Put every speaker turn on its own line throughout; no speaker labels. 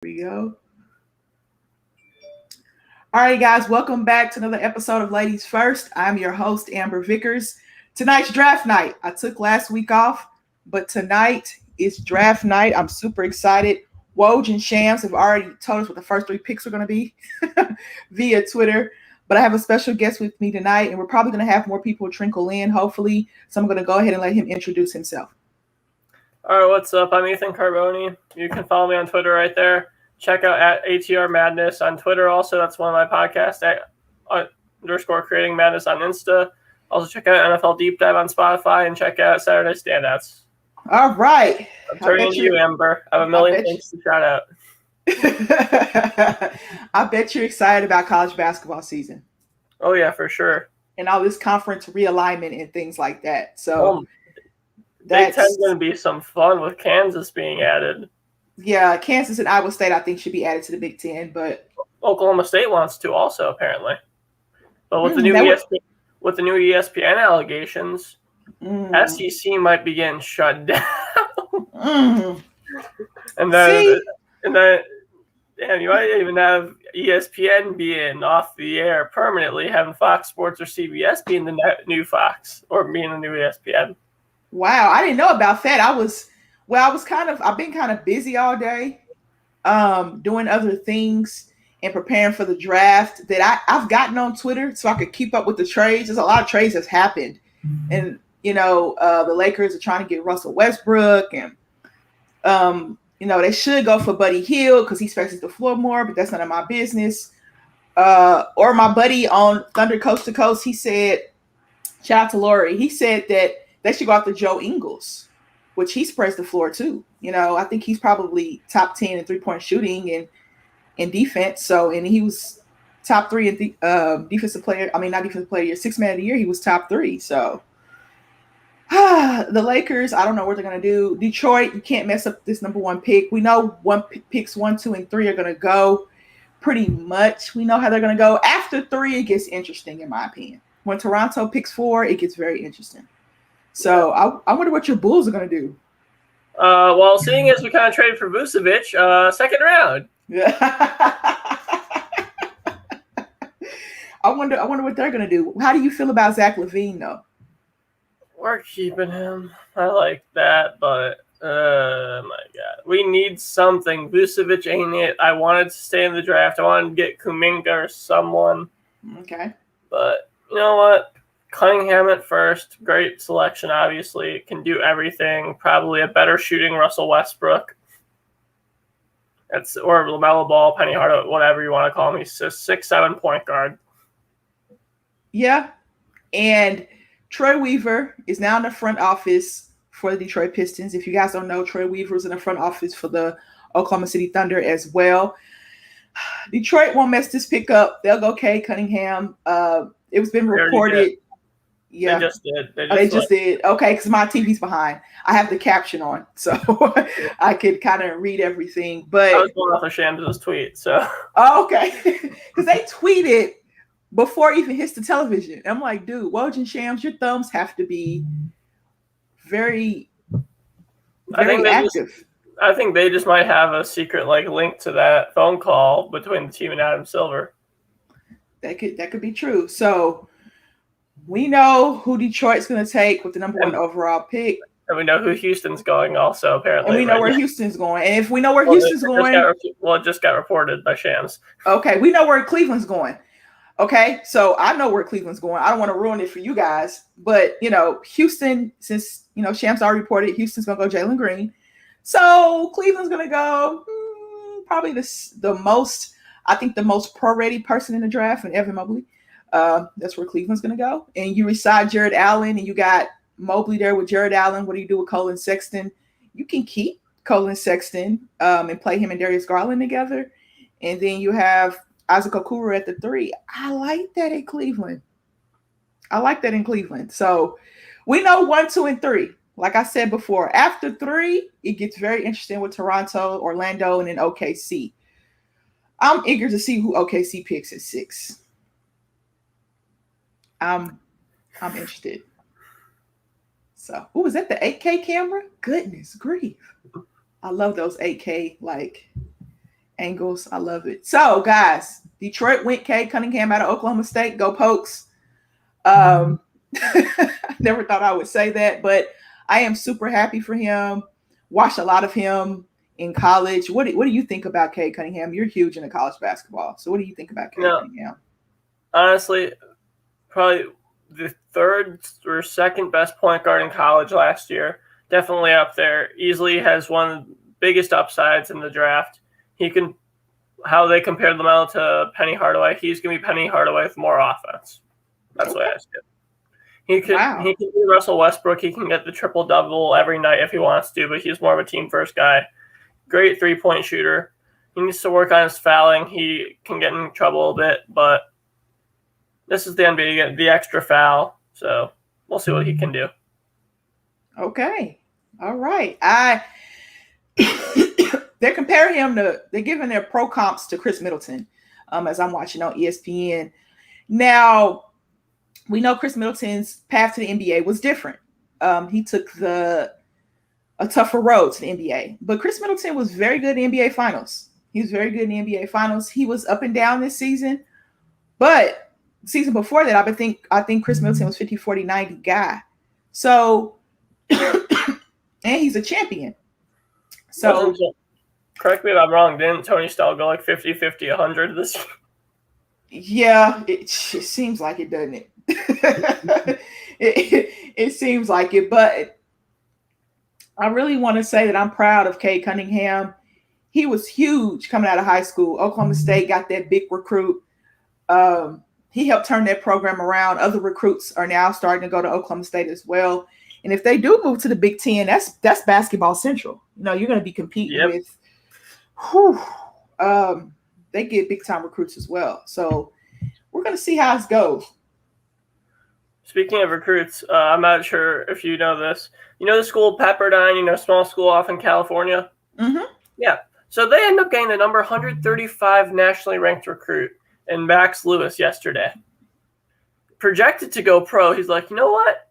We go. All right, guys, welcome back to another episode of Ladies First. I'm your host, Amber Vickers. Tonight's draft night. I took last week off, but tonight is draft night. I'm super excited. Woj and Shams have already told us what the first three picks are going to be via Twitter. But I have a special guest with me tonight, and we're probably going to have more people trickle in, hopefully. So I'm going to go ahead and let him introduce himself.
All right, what's up? I'm Ethan Carboni. You can follow me on Twitter right there. Check out at ATR Madness on Twitter. Also, that's one of my podcasts at _ Creating Madness on Insta. Also, check out NFL Deep Dive on Spotify and check out Saturday Standouts.
All right.
I'm turning to you, Amber. I have a million things to shout out.
I bet you're excited about college basketball season.
Oh, yeah, for sure.
And all this conference realignment and things like that. So
Big Ten's going to be some fun with Kansas being added.
Yeah, Kansas and Iowa State, I think, should be added to the Big Ten, but
Oklahoma State wants to also, apparently. But with the new ESPN allegations, SEC might be getting shut down. And then you might even have ESPN being off the air permanently, having Fox Sports or CBS being the new Fox or being the new ESPN.
Wow, I didn't know about that. I've been kind of busy all day, doing other things and preparing for the draft that I've gotten on Twitter so I could keep up with the trades. There's a lot of trades that's happened. And, the Lakers are trying to get Russell Westbrook and, they should go for Buddy Hield because he spaces the floor more, but that's none of my business. Or my buddy on Thunder Coast to Coast, he said, shout out to Lori, he said that they should go after Joe Ingles, which he spreads the floor too. I think he's probably top 10 in three-point shooting and in defense. So, and he was top 3 in the defensive player. I mean, not defensive player, 6th man of the year. He was top 3. So, the Lakers, I don't know what they're going to do. Detroit, you can't mess up this number 1 pick. We know picks 1, 2, and 3 are going to go pretty much. We know how they're going to go. After 3, it gets interesting, in my opinion. When Toronto picks 4, it gets very interesting. So I wonder what your Bulls are going to do.
Well, seeing as we kind of traded for Vucevic, second round.
Yeah. I wonder what they're going to do. How do you feel about Zach LaVine, though?
We're keeping him. I like that, but oh my God, we need something. Vucevic ain't it. I wanted to stay in the draft. I wanted to get Kuminga or someone.
Okay.
But you know what? Cunningham at first, great selection, obviously. Can do everything. Probably a better shooting Russell Westbrook. Or LaMelo Ball, Penny Hardaway, whatever you want to call him. He's a 6'7" point guard.
Yeah. And Troy Weaver is now in the front office for the Detroit Pistons. If you guys don't know, Troy Weaver is in the front office for the Oklahoma City Thunder as well. Detroit won't mess this pick up. They'll go Cade Cunningham. It's been reported. Yeah,
they just did.
They just did. Okay, because my TV's behind. I have the caption on, so I could kind of read everything. But
I was going off of Shams' tweet, so.
Oh, okay, because they tweeted before it even hits the television. I'm like, dude, Woj and Shams, your thumbs have to be very, very active.
I think they just might have a secret link to that phone call between the team and Adam Silver.
That could be true. So we know who Detroit's going to take with the number 1 overall pick.
And we know who Houston's going also, apparently.
And we know where Houston's going. And if we know where Houston's going...
it just got reported by Shams.
Okay, we know where Cleveland's going. Okay, so I know where Cleveland's going. I don't want to ruin it for you guys. But, Houston, since, Shams already reported, Houston's going to go Jalen Green. So Cleveland's going to go probably the most pro-ready person in the draft, and Evan Mobley. That's where Cleveland's going to go. And you reside Jared Allen, and you got Mobley there with Jared Allen. What do you do with Colin Sexton? You can keep Colin Sexton and play him and Darius Garland together. And then you have Isaac Okoro at the 3. I like that in Cleveland. So we know 1, 2, and 3. Like I said before, after 3, it gets very interesting with Toronto, Orlando, and then OKC. I'm eager to see who OKC picks at 6. I'm interested. So, is that the 8K camera? Goodness grief. I love those 8K angles. I love it. So, guys, Detroit went Cade Cunningham out of Oklahoma State. Go Pokes. I never thought I would say that, but I am super happy for him. Watched a lot of him in college. What do you think about Cade Cunningham? You're huge into college basketball. So what do you think about Cade Cunningham?
Honestly, probably the third or second best point guard in college last year. Definitely up there. Easily has one of the biggest upsides in the draft. How they compared Lamelo to Penny Hardaway, he's going to be Penny Hardaway with more offense. That's what I see it. He can be Russell Westbrook. He can get the triple-double every night if he wants to, but he's more of a team-first guy. Great three-point shooter. He needs to work on his fouling. He can get in trouble a bit, but this is the NBA. You get the extra foul, so we'll see what he can do.
Okay. All right. They're comparing him they're giving their pro comps to Chris Middleton as I'm watching on ESPN. Now, we know Chris Middleton's path to the NBA was different. He took a tougher road to the NBA. But Chris Middleton was very good in the NBA Finals. He was very good in the NBA Finals. He was up and down this season. But the season before that, I think Chris Middleton was 50, 40, 90 guy. So, and he's a champion. So,
correct me if I'm wrong, didn't Tony Stell go like 50, 50, 100 this year?
Yeah, it seems like it, doesn't it? It seems like it, but I really want to say that I'm proud of Cade Cunningham. He was huge coming out of high school. Oklahoma State got that big recruit. He helped turn that program around. Other recruits are now starting to go to Oklahoma State as well. And if they do move to the Big Ten, that's basketball central. You're going to be competing with. They get big time recruits as well. So we're going to see how it goes.
Speaking of recruits, I'm not sure if you know this. You know the school Pepperdine, small school off in California?
Mm-hmm.
Yeah. So they end up getting the number 135 nationally ranked recruit in Max Lewis yesterday. Projected to go pro. He's like, you know what?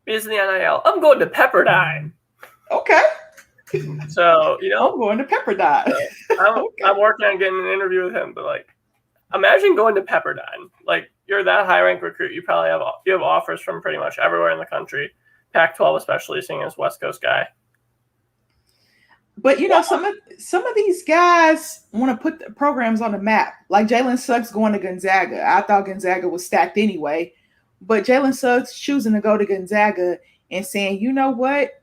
He's in the NIL. I'm going to Pepperdine.
Okay.
So,
I'm going to Pepperdine.
I'm working on getting an interview with him, but imagine going to Pepperdine. You're that high ranked recruit. You probably have offers from pretty much everywhere in the country. Pac-12 especially, seeing as West Coast guy.
But some of these guys want to put the programs on the map. Like Jalen Suggs going to Gonzaga. I thought Gonzaga was stacked anyway, but Jalen Suggs choosing to go to Gonzaga and saying, you know what,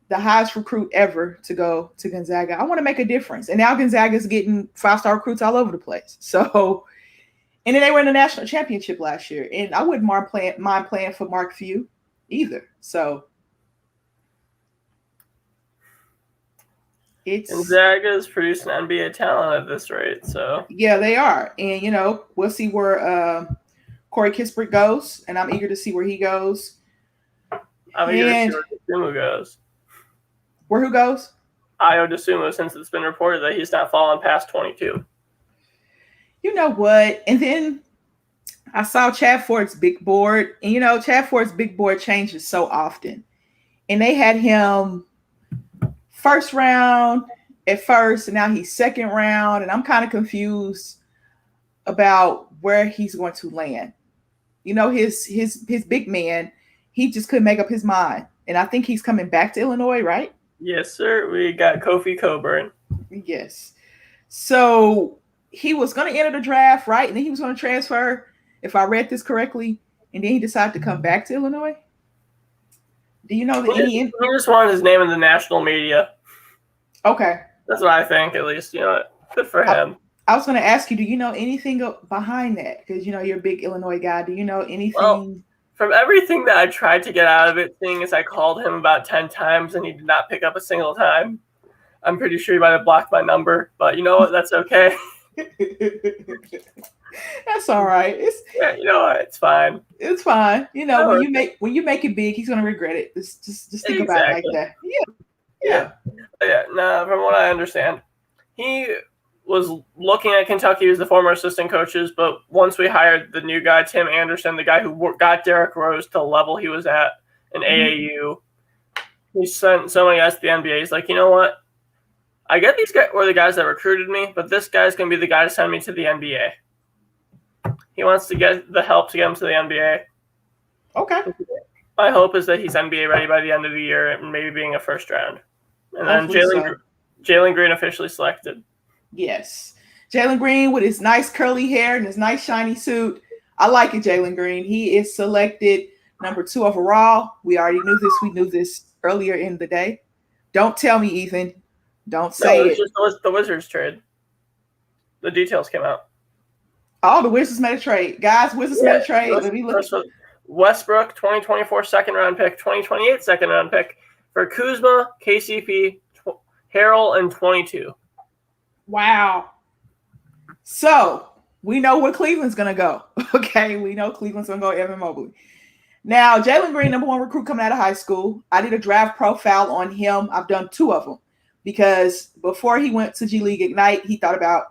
the highest recruit ever to go to Gonzaga. I want to make a difference. And now Gonzaga's getting 5-star recruits all over the place. So, and then they were in the national championship last year. And I wouldn't mind playing for Mark Few either. So
Gonzaga's producing NBA talent at this rate. So
yeah, they are. And we'll see where Corey Kispert goes. And I'm eager to see where he goes.
I'm eager to see where Dosunmu goes.
Where who goes?
Ayo Dosunmu, since it's been reported that he's not fallen past 22.
You know what? And then I saw Chad Ford's big board. And Chad Ford's big board changes so often. And they had him first round at first, and now he's second round. And I'm kind of confused about where he's going to land. His big man, he just couldn't make up his mind. And I think he's coming back to Illinois, right?
Yes, sir. We got Kofi Coburn.
Yes. So he was going to enter the draft, right? And then he was going to transfer, if I read this correctly. And then he decided to come back to Illinois. Do you know
He just wanted his name in the national media.
Okay.
That's what I think, at least. Good for him.
I was going to ask you, do you know anything behind that? Because, you're a big Illinois guy. Do you know anything?
Well, from everything that I tried to get out of it, seeing as I called him about 10 times and he did not pick up a single time, I'm pretty sure he might have blocked my number. But you know what? That's okay.
That's all right.
It's fine.
It's fine. When you make it big, he's gonna regret it. Just think about it like that. Yeah.
No, from what I understand, he was looking at Kentucky as the former assistant coaches, but once we hired the new guy, Tim Anderson, the guy who got Derrick Rose to the level he was at in AAU, he sent so many guys to the NBA. He's like, you know what? I get these guys were the guys that recruited me, but this guy's going to be the guy to send me to the NBA. He wants to get the help to get him to the NBA.
Okay.
My hope is that he's NBA ready by the end of the year and maybe being a first round. And then Jalen Green officially selected.
Yes. Jalen Green with his nice curly hair and his nice shiny suit. I like it, Jalen Green. He is selected number 2 overall. We already knew this. We knew this earlier in the day. Don't tell me, Ethan. Don't say
it. It's just the Wizards trade. The details came out.
Oh, the Wizards made a trade. Guys, Wizards made a trade. Let me look.
Westbrook, 2024 second-round pick, 2028 second-round pick for Kuzma, KCP, Harrell, and 22.
Wow. So, we know where Cleveland's going to go. Okay, we know Cleveland's going to go Evan Mobley. Now, Jalen Green, number 1 recruit coming out of high school. I did a draft profile on him. I've done 2 of them because before he went to G League Ignite, he thought about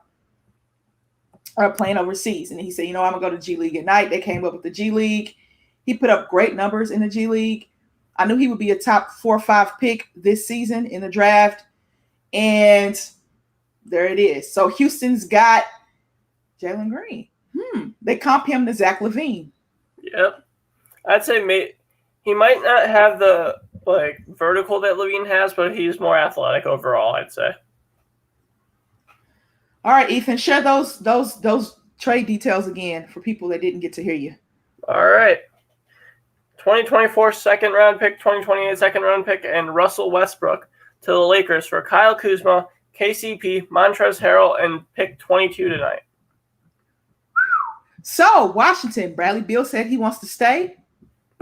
playing overseas. And he said, I'm going to go to G League Ignite. They came up with the G League. He put up great numbers in the G League. I knew he would be a top 4 or 5 pick this season in the draft. And there it is. So Houston's got Jalen Green. They comp him to Zach LaVine.
Yep. I'd say he might not have the vertical that LaVine has, but he's more athletic overall, I'd say.
All right, Ethan, share those trade details again for people that didn't get to hear you.
All right. 2024 second-round pick, 2028 second-round pick, and Russell Westbrook to the Lakers for Kyle Kuzma, KCP, Montrezl Harrell, and pick 22 tonight.
So, Washington, Bradley Beal said he wants to stay.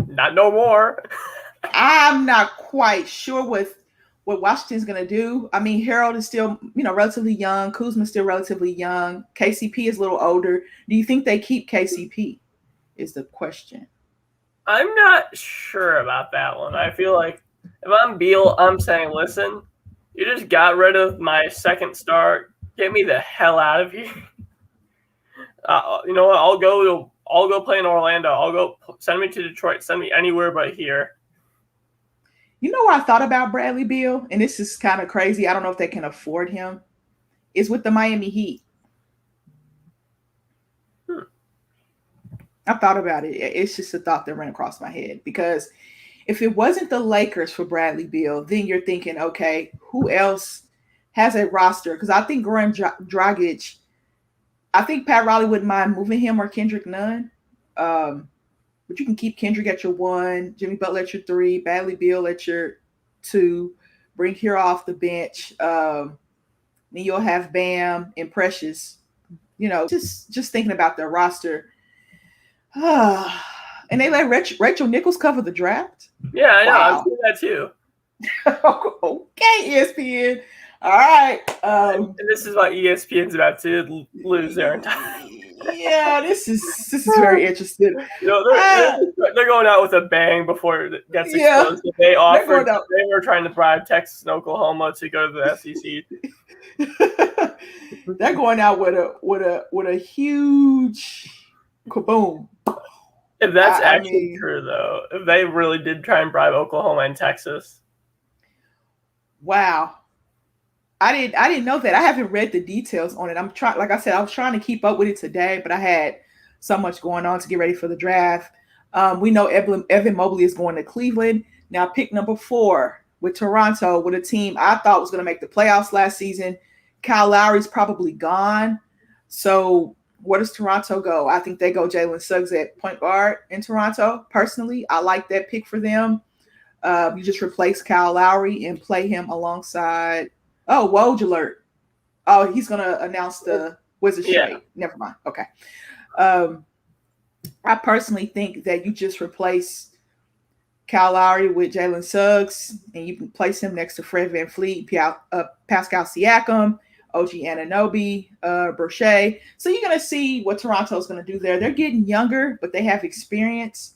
Not no more.
I'm not quite sure what Washington's going to do. I mean, Harrell is still, relatively young. Kuzma's still relatively young. KCP is a little older. Do you think they keep KCP is the question.
I'm not sure about that one. I feel like if I'm Beal, I'm saying, listen, you just got rid of my second star. Get me the hell out of here. You know what? I'll go play in Orlando. I'll go send me to Detroit. Send me anywhere but here.
You know what I thought about Bradley Beal? And this is kind of crazy. I don't know if they can afford him. Is with the Miami Heat. I thought about it. It's just a thought that ran across my head. Because if it wasn't the Lakers for Bradley Beal, then you're thinking, okay, who else has a roster? Because I think Goran Dragic, I think Pat Riley wouldn't mind moving him or Kendrick Nunn. But you can keep Kendrick at your 1, Jimmy Butler at your 3, Bradley Beal at your 2, bring Hero off the bench. Then you'll have Bam and Precious. Just thinking about their roster. And they let Rachel Nichols cover the draft?
Yeah, I know. Wow. I've seen that too.
Okay, ESPN. All right.
And this is why ESPN's about to lose their entire.
Yeah, this is very interesting.
They're going out with a bang before it gets exposed. They were trying to bribe Texas and Oklahoma to go to the
SEC. They're going out with a huge kaboom.
If that's actually true, though, if they really did try and bribe Oklahoma and Texas.
Wow. I didn't know that. I haven't read the details on it. Like I said, I was trying to keep up with it today, but I had so much going on to get ready for the draft. We know Evan Mobley is going to Cleveland. Now pick number 4 with Toronto, with a team I thought was going to make the playoffs last season. Kyle Lowry's probably gone. So where does Toronto go? I think they go Jalen Suggs at point guard in Toronto. Personally, I like that pick for them. You just replace Kyle Lowry and play him alongside. Oh, Woj alert. Oh, he's going to announce the Wizards trade. Never mind. Okay. I personally think that you just replace Kyle Lowry with Jalen Suggs, and you can place him next to Fred VanVleet, Pascal Siakam, OG Anunoby, Brochet. So you're going to see what Toronto's going to do there. They're getting younger, but they have experience,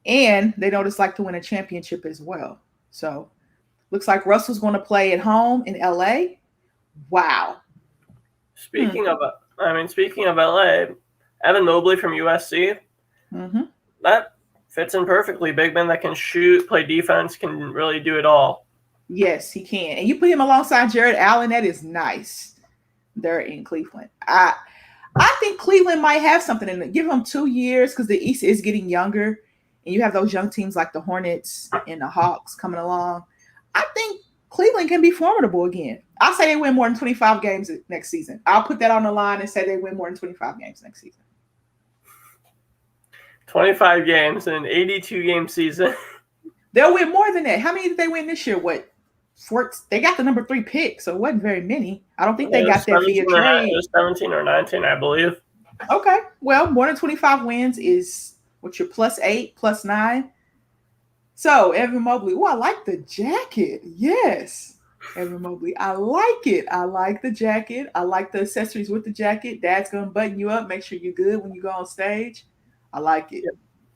and they know what it's like to win a championship as well. So looks like Russell's going to play at home in LA. Wow.
Speaking of LA, Evan Mobley from USC.
Mm-hmm.
That fits in perfectly. Big man that can shoot, play defense, can really do it all.
Yes, he can. And you put him alongside Jared Allen, that is nice. They're in Cleveland. I think Cleveland might have something in it. Give them 2 years because the East is getting younger, and you have those young teams like the Hornets and the Hawks coming along. I think Cleveland can be formidable again. I'll say they win more than 25 games next season. I'll put that on the line and say they win more than 25 games next season.
25 games in an 82-game season.
They'll win more than that. How many did they win this year? What? They got the number 3 pick, so it wasn't very many. I don't think they got that via trade.
It was 17 or 19, I believe.
Okay. Well, more than 25 wins is what you're +8, +9. So, Evan Mobley. Oh, I like the jacket. Yes. Evan Mobley. I like it. I like the jacket. I like the accessories with the jacket. Dad's going to button you up, make sure you're good when you go on stage. I like it.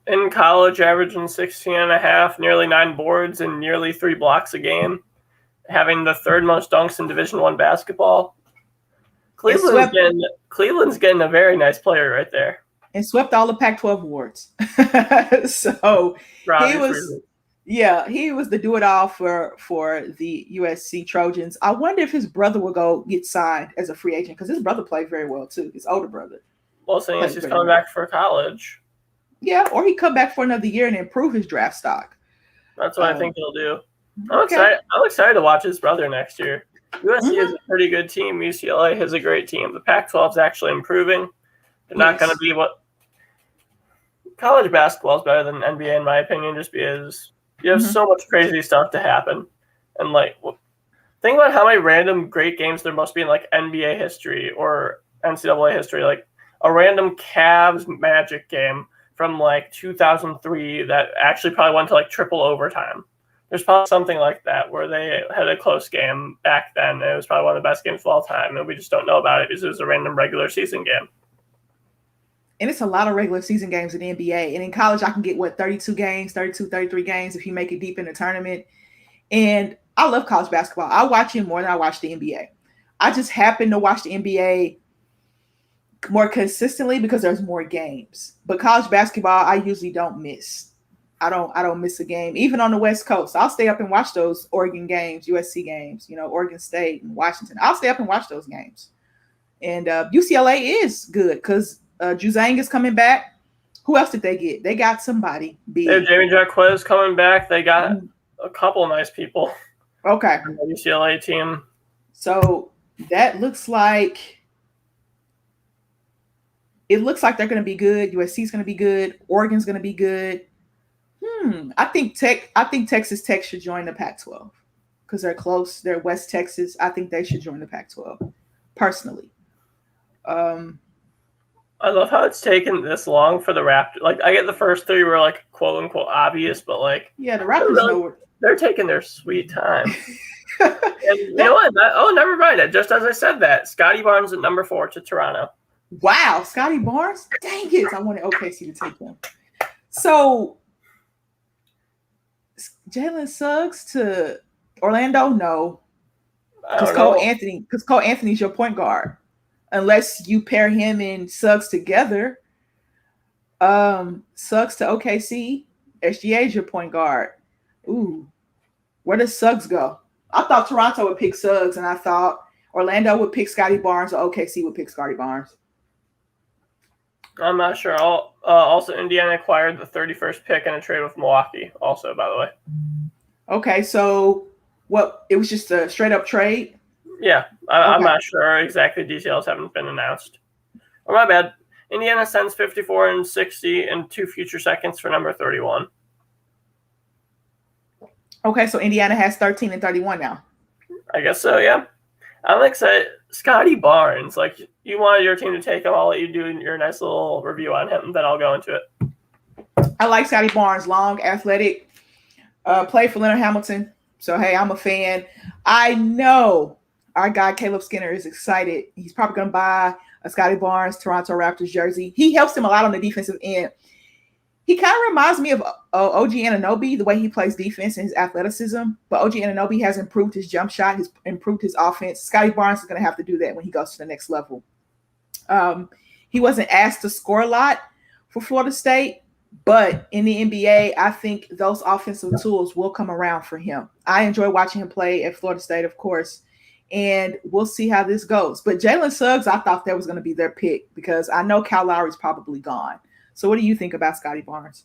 In college, averaging 16 and a half, nearly 9 boards, and nearly 3 blocks a game. Having the 3rd most dunks in Division I basketball. Cleveland's getting a very nice player right there.
And swept all the Pac-12 awards. So he was the do-it-all for the USC Trojans. I wonder if his brother will go get signed as a free agent because his brother played very well too. His older brother.
Well, saying he's coming back for college.
Yeah, or he come back for another year and improve his draft stock.
That's what I think he'll do. I'm excited to watch his brother next year. USC is a pretty good team. UCLA is a great team. The Pac-12 is actually improving. They're not going to be what college basketball is better than NBA in my opinion, just because you have so much crazy stuff to happen. And think about how many random great games there must be in like NBA history or NCAA history. Like a random Cavs Magic game from like 2003 that actually probably went to like triple overtime. There's probably something like that where they had a close game back then. It was probably one of the best games of all time, and we just don't know about it because it was a random regular season game.
And it's a lot of regular season games in the NBA. And in college, I can get, 32 games, 33 games if you make it deep in the tournament. And I love college basketball. I watch it more than I watch the NBA. I just happen to watch the NBA more consistently because there's more games. But college basketball, I usually don't miss. I don't miss a game, even on the West Coast. I'll stay up and watch those Oregon games, USC games, Oregon State and Washington. I'll stay up and watch those games. And UCLA is good because Juzang is coming back. Who else did they get? They got somebody big.
They have Jamie Jacquez coming back. They got a couple of nice people.
Okay.
On the UCLA team.
So that looks like they're going to be good. USC is going to be good. Oregon's going to be good. I think Texas Tech should join the Pac-12 because they're close. They're West Texas. I think they should join the Pac-12 personally.
I love how it's taken this long for the Raptors. Like, I get the first 3 were like quote unquote obvious, but like,
yeah, the Raptors
they're taking their sweet time. And you know what? Never mind. Just as I said that, Scotty Barnes at number 4 to Toronto.
Wow, Scotty Barnes. Dang it! I wanted OKC to take him. So. Jalen Suggs to Orlando? No. Because Cole Anthony's your point guard. Unless you pair him and Suggs together. Suggs to OKC. SGA's your point guard. Ooh. Where does Suggs go? I thought Toronto would pick Suggs, and I thought Orlando would pick Scotty Barnes or OKC would pick Scotty Barnes.
I'm not sure. Also, Indiana acquired the 31st pick in a trade with Milwaukee, also, by the way.
Okay, so what? It was just a straight-up trade?
Yeah, I'm not sure. Exactly, details haven't been announced. Oh, my bad. Indiana sends 54 and 60 and 2 future seconds for number 31.
Okay, so Indiana has 13 and 31 now.
I guess so, yeah. I'm excited. Scotty Barnes, like, you wanted your team to take him. I'll let you do your nice little review on him, then I'll go into it.
I like Scotty Barnes, long, athletic, played for Leonard Hamilton. So, hey, I'm a fan. I know our guy Caleb Skinner is excited. He's probably going to buy a Scotty Barnes Toronto Raptors jersey. He helps him a lot on the defensive end. He kind of reminds me of OG Anunoby, the way he plays defense and his athleticism. But OG Anunoby has improved his jump shot, has improved his offense. Scotty Barnes is going to have to do that when he goes to the next level. He wasn't asked to score a lot for Florida State, But in the NBA, I think those offensive tools will come around for him. I enjoy watching him play at Florida State, of course, and we'll see how this goes. But Jalen Suggs, I thought that was going to be their pick because I know Cal Lowry's probably gone. So, what do you think about Scotty Barnes?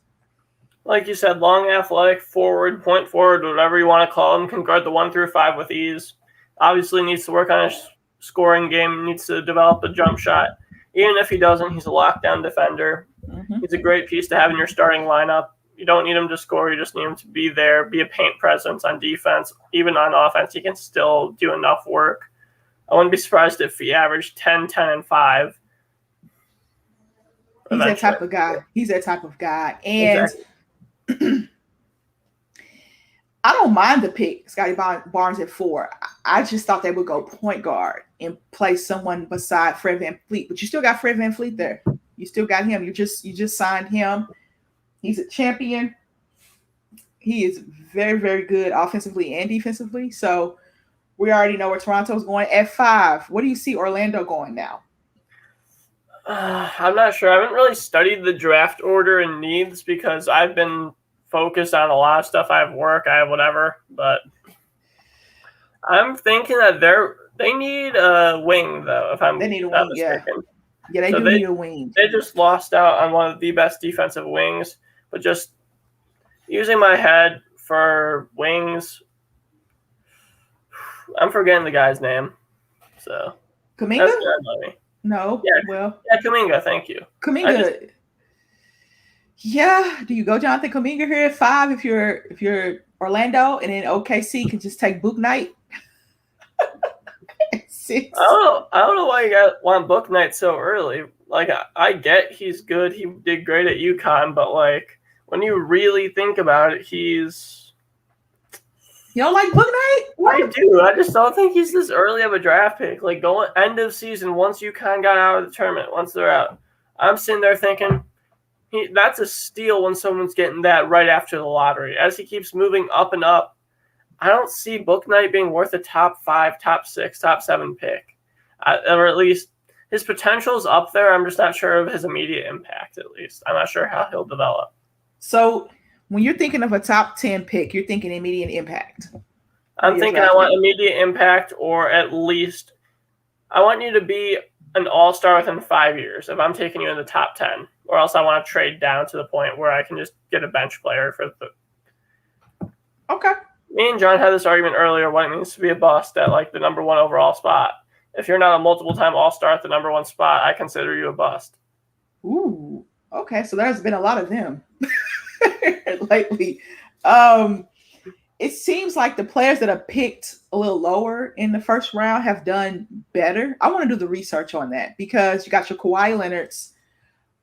Like you said, long, athletic, forward, point forward, whatever you want to call him, can guard the 1 through 5 with ease. Obviously needs to work on his scoring game, needs to develop a jump shot. Even if he doesn't, he's a lockdown defender.
Mm-hmm.
He's a great piece to have in your starting lineup. You don't need him to score. You just need him to be there, be a paint presence on defense. Even on offense, he can still do enough work. I wouldn't be surprised if he averaged 10, 10, and 5.
He's that type of guy. He's that type of guy. And exactly. I don't mind the pick, Scotty Barnes at 4. I just thought they would go point guard and play someone beside Fred VanVleet. But you still got Fred VanVleet there. You still got him. You just signed him. He's a champion. He is very, very good offensively and defensively. So we already know where Toronto's going at 5. What do you see Orlando going now?
I'm not sure. I haven't really studied the draft order and needs because I've been focused on a lot of stuff. I have work, I have whatever, but I'm thinking that they need a wing though. If I'm
they need a
not
wing,
mistaken.
Yeah, they do need a wing.
They just lost out on one of the best defensive wings, but just using my head for wings, I'm forgetting the guy's name. So
Kuminga?
That's
no.
Yeah, Kuminga. Thank you.
Kuminga. Yeah. Do you go Jonathan Kuminga here at 5 if you're Orlando, and then OKC can just take Book Knight? 6.
I don't know why you want Book Knight so early. Like I get he's good. He did great at UConn, but like when you really think about it, he's.
You don't like Book Knight?
What? I do. I just don't think he's this early of a draft pick. Like going end of season, once UConn got out of the tournament, once they're out, I'm sitting there thinking, that's a steal when someone's getting that right after the lottery. As he keeps moving up and up, I don't see Book Knight being worth a top 5, top 6, top 7 pick. Or at least his potential is up there. I'm just not sure of his immediate impact, at least. I'm not sure how he'll develop.
So when you're thinking of a top 10 pick, you're thinking immediate impact.
I'm thinking I want immediate impact, or at least I want you to be an all-star within 5 years if I'm taking you in the top 10, or else I want to trade down to the point where I can just get a bench player for the.
Okay.
Me and John had this argument earlier what it means to be a bust at like the number 1 overall spot. If you're not a multiple-time all-star at the number 1 spot, I consider you a bust.
Ooh. Okay, so there's been a lot of them lately. It seems like the players that are picked a little lower in the first round have done better. I want to do the research on that because you got your Kawhi Leonards.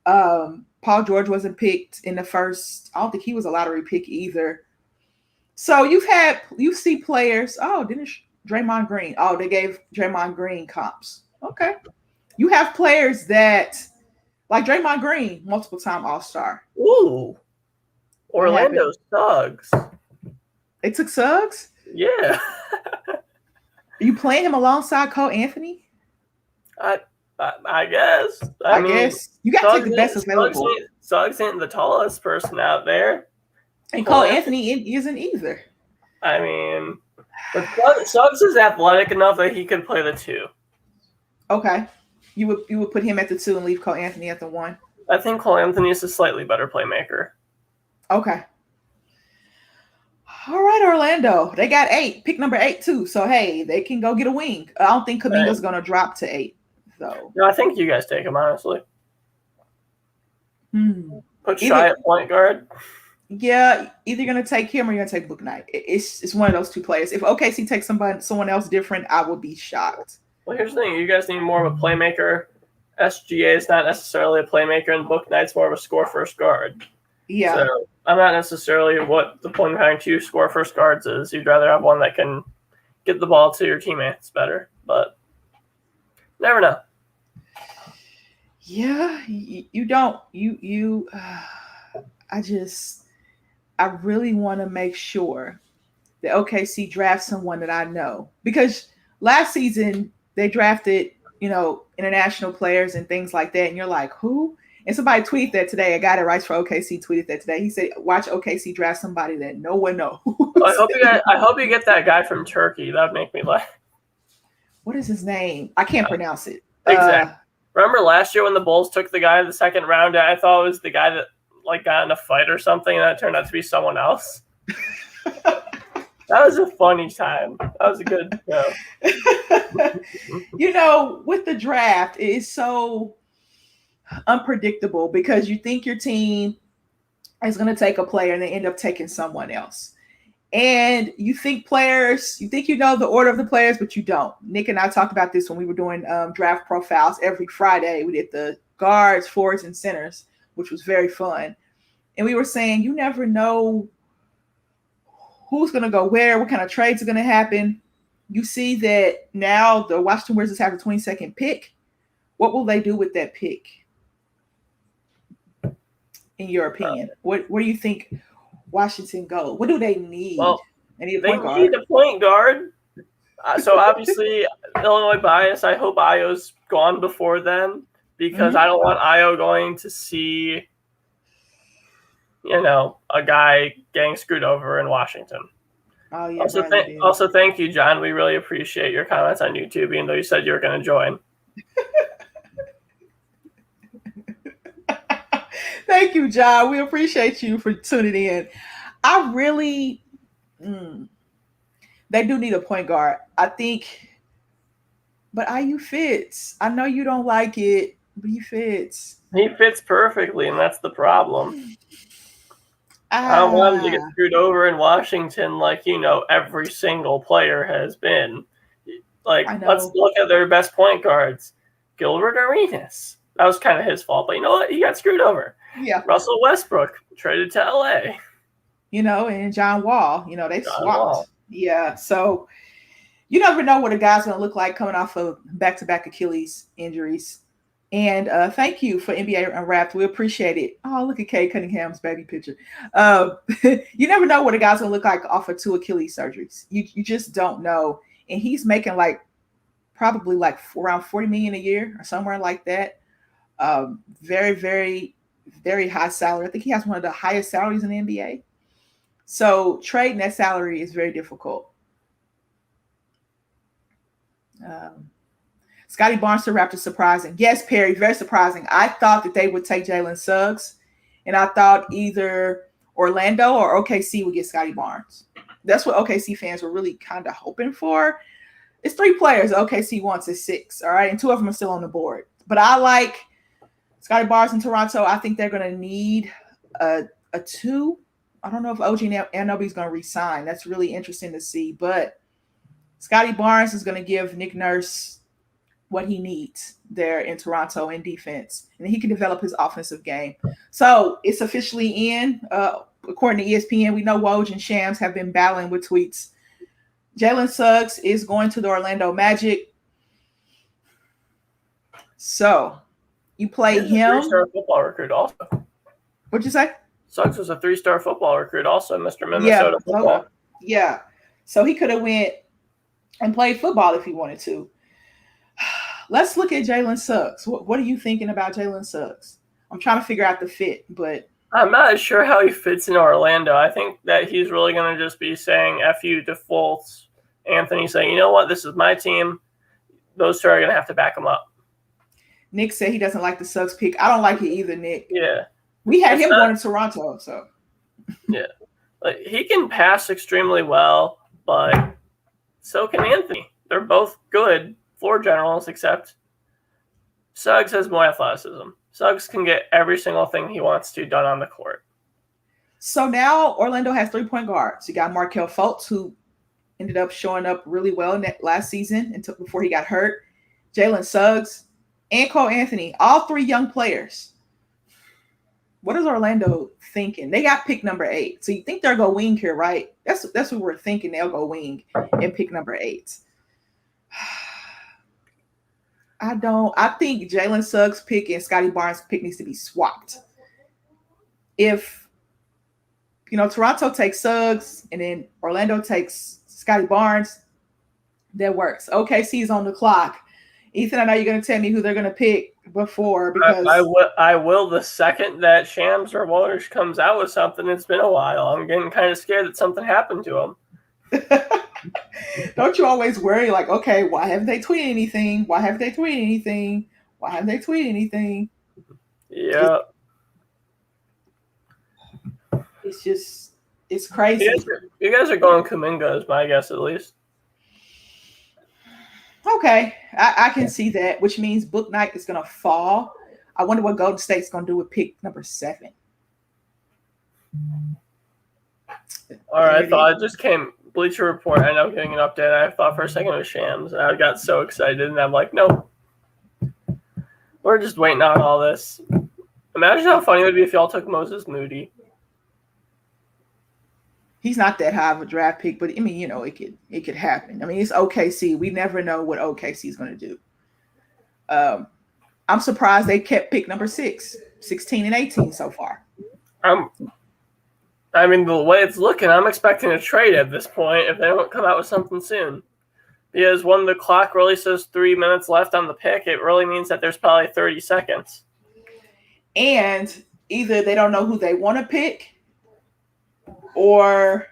Paul George wasn't picked in the first. I don't think he was a lottery pick either. So you see players. Oh, didn't Draymond Green? Oh, they gave Draymond Green comps. Okay. You have players that, like Draymond Green, multiple-time All-Star.
Ooh. Orlando Suggs.
They took Suggs?
Yeah.
Are you playing him alongside Cole Anthony?
I guess. I mean,
guess. You got to take the best available.
Suggs ain't the tallest person out there.
And Cole Anthony isn't either.
I mean, but Suggs is athletic enough that he could play the 2.
Okay. You would put him at the 2 and leave Cole Anthony at the 1?
I think Cole Anthony is a slightly better playmaker.
Okay. All right, Orlando. They got 8. Pick number 8 too. So hey, they can go get a wing. I don't think Kuminga's gonna drop to 8. So
no, I think you guys take him honestly. Put Shy at point guard.
Yeah, either you're gonna take him or you're gonna take Book Knight. It's one of those 2 players. If OKC takes someone else different, I will be shocked.
Well, here's the thing: you guys need more of a playmaker. SGA is not necessarily a playmaker, and Book Knight's more of a score first guard.
Yeah.
So I'm not necessarily what the point of having 2 score first guards is. You'd rather have one that can get the ball to your teammates better, but never know.
Yeah, you don't. I really want to make sure that OKC drafts someone that I know, because last season they drafted, international players and things like that, and you're like, who? And somebody tweeted that today. A guy that writes for OKC tweeted that today. He said, "Watch OKC draft somebody that no one knows."
I hope you get that guy from Turkey. That would make me laugh.
What is his name? I can't pronounce it.
Exactly. Remember last year when the Bulls took the guy in the second round? I thought it was the guy that like got in a fight or something, and that turned out to be someone else. That was a funny time. That was a good show.
With the draft, it is so unpredictable because you think your team is going to take a player and they end up taking someone else. And you think you know the order of the players, but you don't. Nick and I talked about this when we were doing draft profiles every Friday. We did the guards, forwards, and centers, which was very fun. And we were saying you never know who's going to go where, what kind of trades are going to happen. You see that now the Washington Wizards have the 22nd pick. What will they do with that pick? In your opinion, what do you think Washington go? What do they need?
Well,
they need
a point guard. So obviously, Illinois bias. I hope Io's gone before then because I don't want Io going to see, a guy getting screwed over in Washington.
Oh yeah.
Also, thank you, John. We really appreciate your comments on YouTube, even though you said you were going to join.
Thank you, John. We appreciate you for tuning in. I really, they do need a point guard. I think, but IU fits. I know you don't like it, but he fits.
He fits perfectly, and that's the problem. I don't want him to get screwed over in Washington like, every single player has been. Like, let's look at their best point guards. Gilbert Arenas. That was kind of his fault, but you know what? He got screwed over.
Yeah.
Russell Westbrook traded to LA.
And John Wall, they swapped. Yeah. So you never know what a guy's going to look like coming off of back-to-back Achilles injuries. And thank you for NBA Unwrapped. We appreciate it. Oh, look at Kay Cunningham's baby picture. You never know what a guy's going to look like off of 2 Achilles surgeries. You just don't know. And he's making probably around $40 million a year or somewhere like that. Very, very, very high salary. I think he has one of the highest salaries in the NBA. So trading that salary is very difficult. Scotty Barnes to Raptors surprising. Yes, Perry, very surprising. I thought that they would take Jalen Suggs, and I thought either Orlando or OKC would get Scotty Barnes. That's what OKC fans were really kind of hoping for. It's 3 players OKC wants is 6, all right? And 2 of them are still on the board. But I like Scotty Barnes in Toronto. I think they're going to need a 2. I don't know if OG Anunoby is going to resign. That's really interesting to see. But Scotty Barnes is going to give Nick Nurse what he needs there in Toronto in defense. And he can develop his offensive game. So it's officially in. According to ESPN, we know Woj and Shams have been battling with tweets. Jalen Suggs is going to the Orlando Magic. So you play him.
3-star football recruit also.
What'd you say?
Suggs was a 3-star football recruit also, Mr. Minnesota football.
Yeah. So he could have went and played football if he wanted to. Let's look at Jalen Suggs. What are you thinking about Jalen Suggs? I'm trying to figure out the fit, but
I'm not sure how he fits in Orlando. I think that he's really going to just be saying F you to Fultz. Anthony saying, you know what, this is my team. Those 2 are going to have to back him up.
Nick said he doesn't like the Suggs pick. I don't like it either, Nick.
Yeah.
We had him going to Toronto, so.
Yeah. He can pass extremely well, but so can Anthony. They're both good floor generals, except Suggs has more athleticism. Suggs can get every single thing he wants to done on the court.
So now Orlando has 3-point guards. You got Markelle Fultz, who ended up showing up really well in that last season before he got hurt. Jalen Suggs and Cole Anthony, all 3 young players. What is Orlando thinking? They got pick number 8. So you think they'll go wing here, right? That's what we're thinking. They'll go wing and pick number 8. I think Jalen Suggs pick and Scotty Barnes pick needs to be swapped. If, Toronto takes Suggs and then Orlando takes Scotty Barnes, that works. OKC is on the clock. Ethan, I know you're going to tell me who they're going to pick, before because
I will the second that Shams or Woj comes out with something. It's been a while. I'm getting kind of scared that something happened to him.
don't you always worry like, okay, why haven't they tweeted anything? Why haven't they tweeted anything? Why haven't they tweeted anything?
Yeah.
It's just, it's crazy.
You guys are going Kuminga is my guess at least.
Okay, I can see that, which means Book Night is going to fall. I wonder what Golden State's going to do with pick number 7.
All right, I thought it just came Bleacher Report. I know getting an update. I thought for a second it was Shams, and I got so excited, and I'm like, nope. We're just waiting on all this. Imagine how funny it would be if y'all took Moses Moody.
He's not that high of a draft pick, but I mean, it could happen. I mean, it's OKC. We never know what OKC is going to do. I'm surprised they kept pick number 6, 16 and 18 so far.
I mean, the way it's looking, I'm expecting a trade at this point if they don't come out with something soon. Because when the clock really says 3 minutes left on the pick, it really means that there's probably 30 seconds.
And either they don't know who they want to pick, or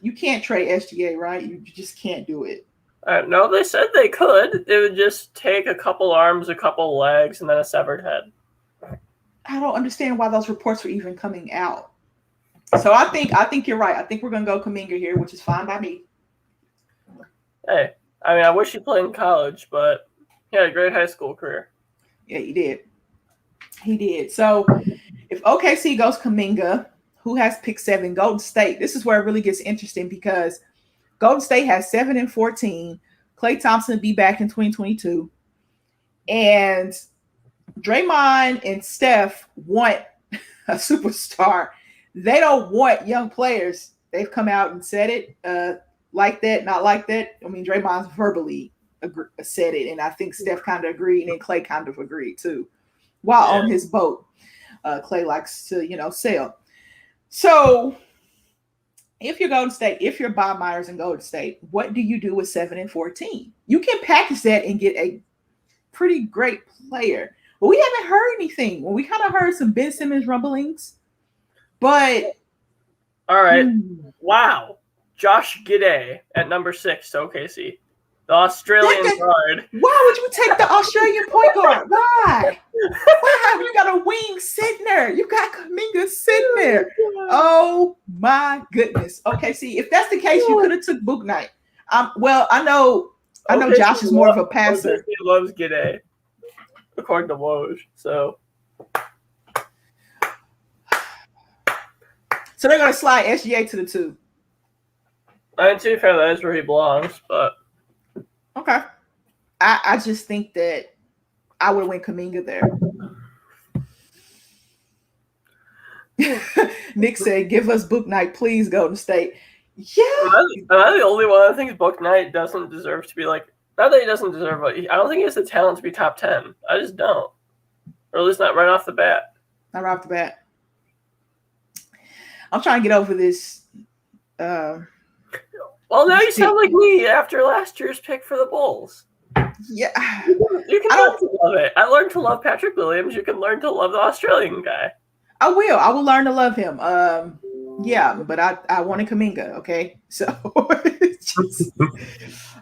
you can't trade SGA, right? You just can't do it.
No, they said they could. It would just take a couple arms, a couple legs, and then a severed head.
I don't understand why those reports were even coming out. So I think you're right. I think we're going to go Kuminga here, which is fine by me.
Hey, I mean, I wish he played in college, but he had a great high school career.
Yeah, he did. He did. So if OKC goes Kuminga, who has pick 7? Golden State. This is where it really gets interesting because Golden State has 7 and 14. Klay Thompson will be back in 2022. And Draymond and Steph want a superstar. They don't want young players. They've come out and said it like that, not like that. I mean, Draymond's verbally said it, and I think Steph kind of agreed, and then Klay kind of agreed too. While on his boat, Klay likes to, sail. So if you're Golden State, if you're Bob Myers and Golden State, what do you do with 7 and 14? You can package that and get a pretty great player. But we haven't heard anything. Well, we kind of heard some Ben Simmons rumblings. But
all right. Wow. Josh Giddey at number 6 to OKC. The Australian guard.
Why would you take the Australian point guard? Why? Why? You got a wing sitting there. You got Kuminga sitting there. Oh my goodness. Okay, see, if that's the case, you could have took Book Night. Well, I know Josh is more of a passer.
He loves Giddey, according to Woj. So
they're gonna slide SGA to the 2.
And to be fair, that is where he belongs, but
okay. I just think that I would win Kuminga there. Nick said, "Give us Book Night, please, Golden State." Yeah.
Am I the only one that thinks Book Night doesn't deserve to be like? Not that he doesn't deserve, but I don't think he has the talent to be top 10. I just don't, or at least not right off the bat.
Not right off the bat. I'm trying to get over this.
Well, now you sound like me after last year's pick for the Bulls.
Yeah.
You can learn to love it. I learned to love Patrick Williams. You can learn to love the Australian guy.
I will learn to love him. Yeah, but I wanted Kuminga, okay? So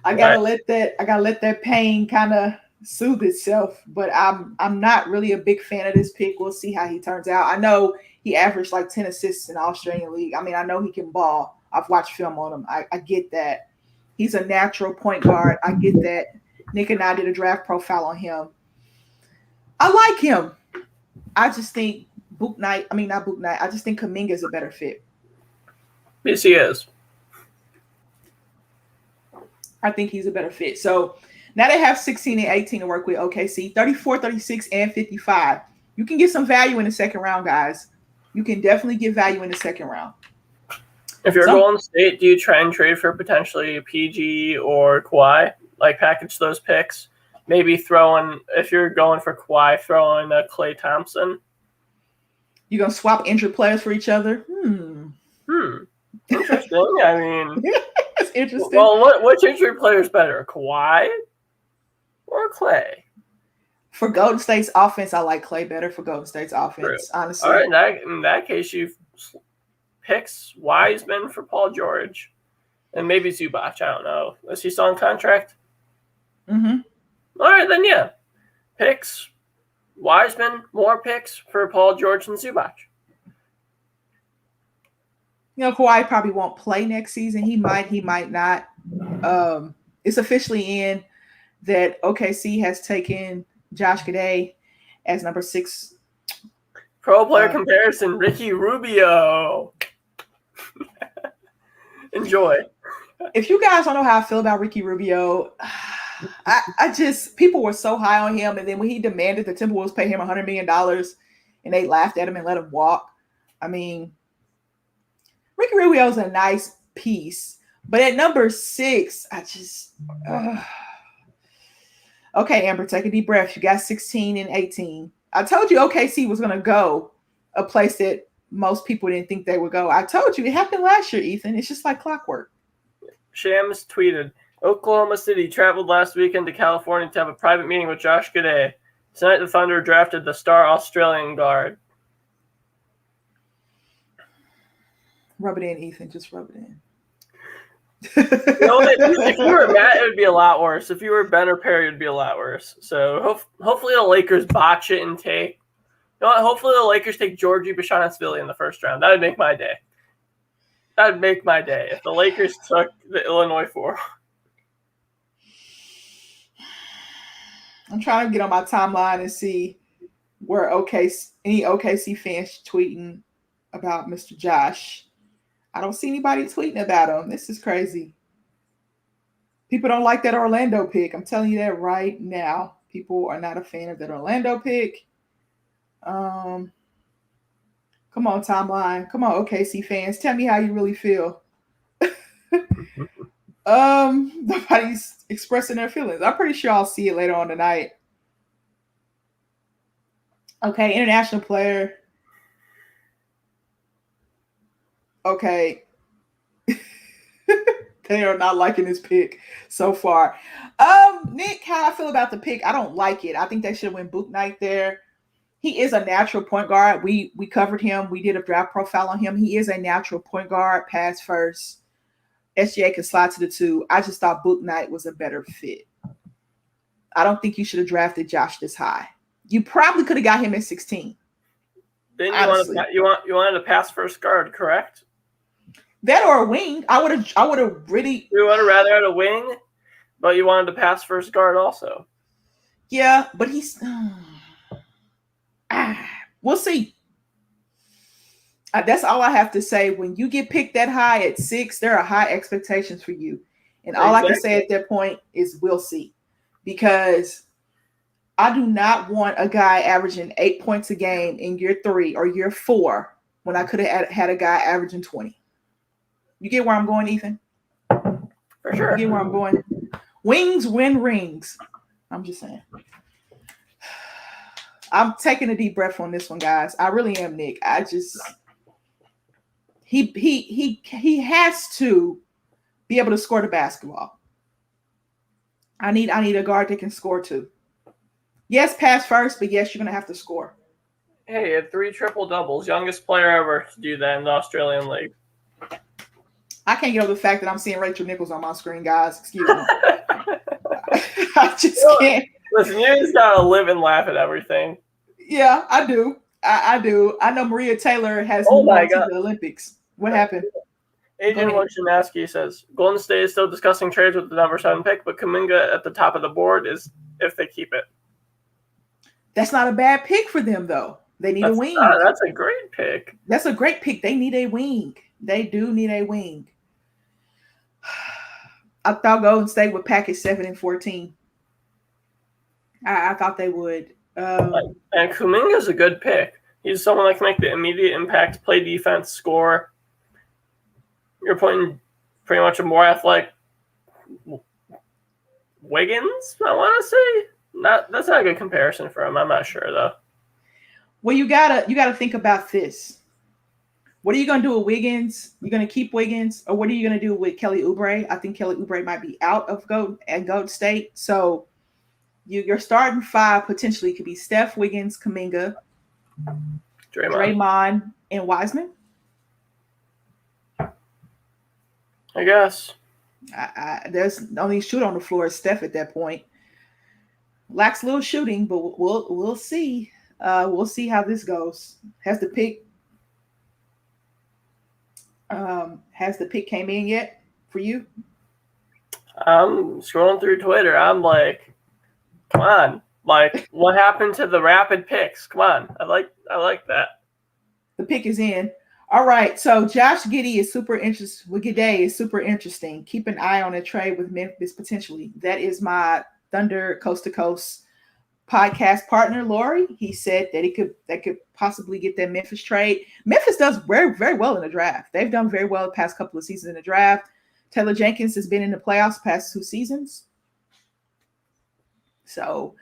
I gotta let that pain kind of soothe itself. But I'm not really a big fan of this pick. We'll see how he turns out. I know he averaged like 10 assists in the Australian League. I mean, I know he can ball. I've watched film on him. I get that. He's a natural point guard. I get that. Nick and I did a draft profile on him. I like him. I just think I just think Kuminga is a better fit.
Yes, he is.
I think he's a better fit. So now they have 16 and 18 to work with OKC, 34, 36, and 55. You can get some value in the second round, guys. You can definitely get value in the second round.
If you're Golden State, do you try and trade for potentially PG or Kawhi? Like package those picks? Maybe if you're going for Kawhi, throw in Klay Thompson.
You're going to swap injured players for each other?
Interesting. I mean,
that's interesting.
Well, which injured player is better, Kawhi or Klay?
For Golden State's offense, I like Clay better for Golden State's
True.
offense,
All
honestly.
right, in that case, you picks Wiseman for Paul George, and maybe Zubac. I don't know. Is he still on contract?
Mm-hmm.
All right, then yeah, picks Wiseman, more picks for Paul George and Zubac.
Kawhi probably won't play next season. He might not. It's officially in that OKC has taken Josh Giddey as number 6.
Pro player comparison, Ricky Rubio. Enjoy.
If you guys don't know how I feel about Ricky Rubio, I just, people were so high on him, and then when he demanded the Timberwolves pay him $100 million, and they laughed at him and let him walk. I mean, Ricky Rubio is a nice piece, but at number 6, I just okay, Amber, take a deep breath. You got 16 and 18. I told you OKC was going to go a place that most people didn't think they would go. I told you it happened last year, Ethan. It's just like clockwork.
Shams tweeted, Oklahoma City traveled last weekend to California to have a private meeting with Josh Giddey. Tonight, the Thunder drafted the star Australian guard.
Rub it in, Ethan. Just rub it in.
If you were Matt, it would be a lot worse. If you were Ben or Perry, it would be a lot worse. So hopefully the Lakers botch it and take. Hopefully the Lakers take Georgie Bashanatsvili in the first round. That would make my day. That would make my day if the Lakers took the Illinois 4.
I'm trying to get on my timeline and see where any OKC fans tweeting about Mr. Josh. I don't see anybody tweeting about him. This is crazy. People don't like that Orlando pick. I'm telling you that right now. People are not a fan of that Orlando pick. Come on, timeline. Come on, OKC fans. Tell me how you really feel. Nobody's expressing their feelings. I'm pretty sure I'll see it later on tonight. Okay, international player. Okay. They are not liking this pick so far. Nick, how I feel about the pick? I don't like it. I think they should win Book Night there. He is a natural point guard. We covered him. We did a draft profile on him. He is a natural point guard, pass first. SGA can slide to the 2. I just thought Book Night was a better fit. I don't think you should have drafted Josh this high. You probably could have got him at 16.
Then you wanted a pass first guard, correct?
That or a wing. I would have really.
You would have rather had a wing, but you wanted to pass first guard also.
Yeah, but he's. We'll see. That's all I have to say. When you get picked that high at 6, there are high expectations for you, and all I can say at that point is we'll see, because I do not want a guy averaging 8 points a game in year 3 or year 4 when I could have had a guy averaging 20. You get where I'm going, Ethan?
For sure.
You get where I'm going? Wings win rings. I'm just saying. I'm taking a deep breath on this one, guys. I really am, Nick. I just he has to be able to score the basketball. I need a guard that can score too. Yes, pass first, but yes, you're gonna have to score.
Hey, he had 3 triple doubles, youngest player ever to do that in the Australian League.
I can't get over the fact that I'm seeing Rachel Nichols on my screen, guys. Excuse me. I just can't.
Listen, you just gotta live and laugh at everything.
Yeah, I do. I do. I know Maria Taylor has moved on to the Olympics. What happened?
Adrian Wojnarowski says Golden State is still discussing trades with the number 7 pick, but Kuminga at the top of the board is if they keep it.
That's not a bad pick for them, though. They need a wing.
That's a great pick.
That's a great pick. They need a wing. They do need a wing. I thought Golden State would package 7 and 14. I thought they would.
And Kuminga is a good pick. He's someone that can make the immediate impact, play defense, score. You're putting pretty much a more athletic Wiggins, I want to say. That's not a good comparison for him. I'm not sure though.
Well, you gotta think about this. What are you gonna do with Wiggins? You're gonna keep Wiggins, or what are you gonna do with Kelly Oubre? I think Kelly Oubre might be out of Golden State. So Your starting five potentially could be Steph, Wiggins, Kaminga, Draymond, and Wiseman.
I guess.
There's only shoot on the floor is Steph at that point. Lacks a little shooting, but we'll see. We'll see how this goes. Has the pick came in yet for you?
I'm scrolling through Twitter. I'm like, come on. Like, what happened to the rapid picks? Come on. I like that.
The pick is in. All right. So Josh Giddey is super interesting. Giddey is super interesting. Keep an eye on a trade with Memphis potentially. That is my Thunder Coast to Coast podcast partner, Lori. He said that that could possibly get that Memphis trade. Memphis does very, very well in the draft. They've done very well the past couple of seasons in the draft. Taylor Jenkins has been in the playoffs the past 2 seasons. So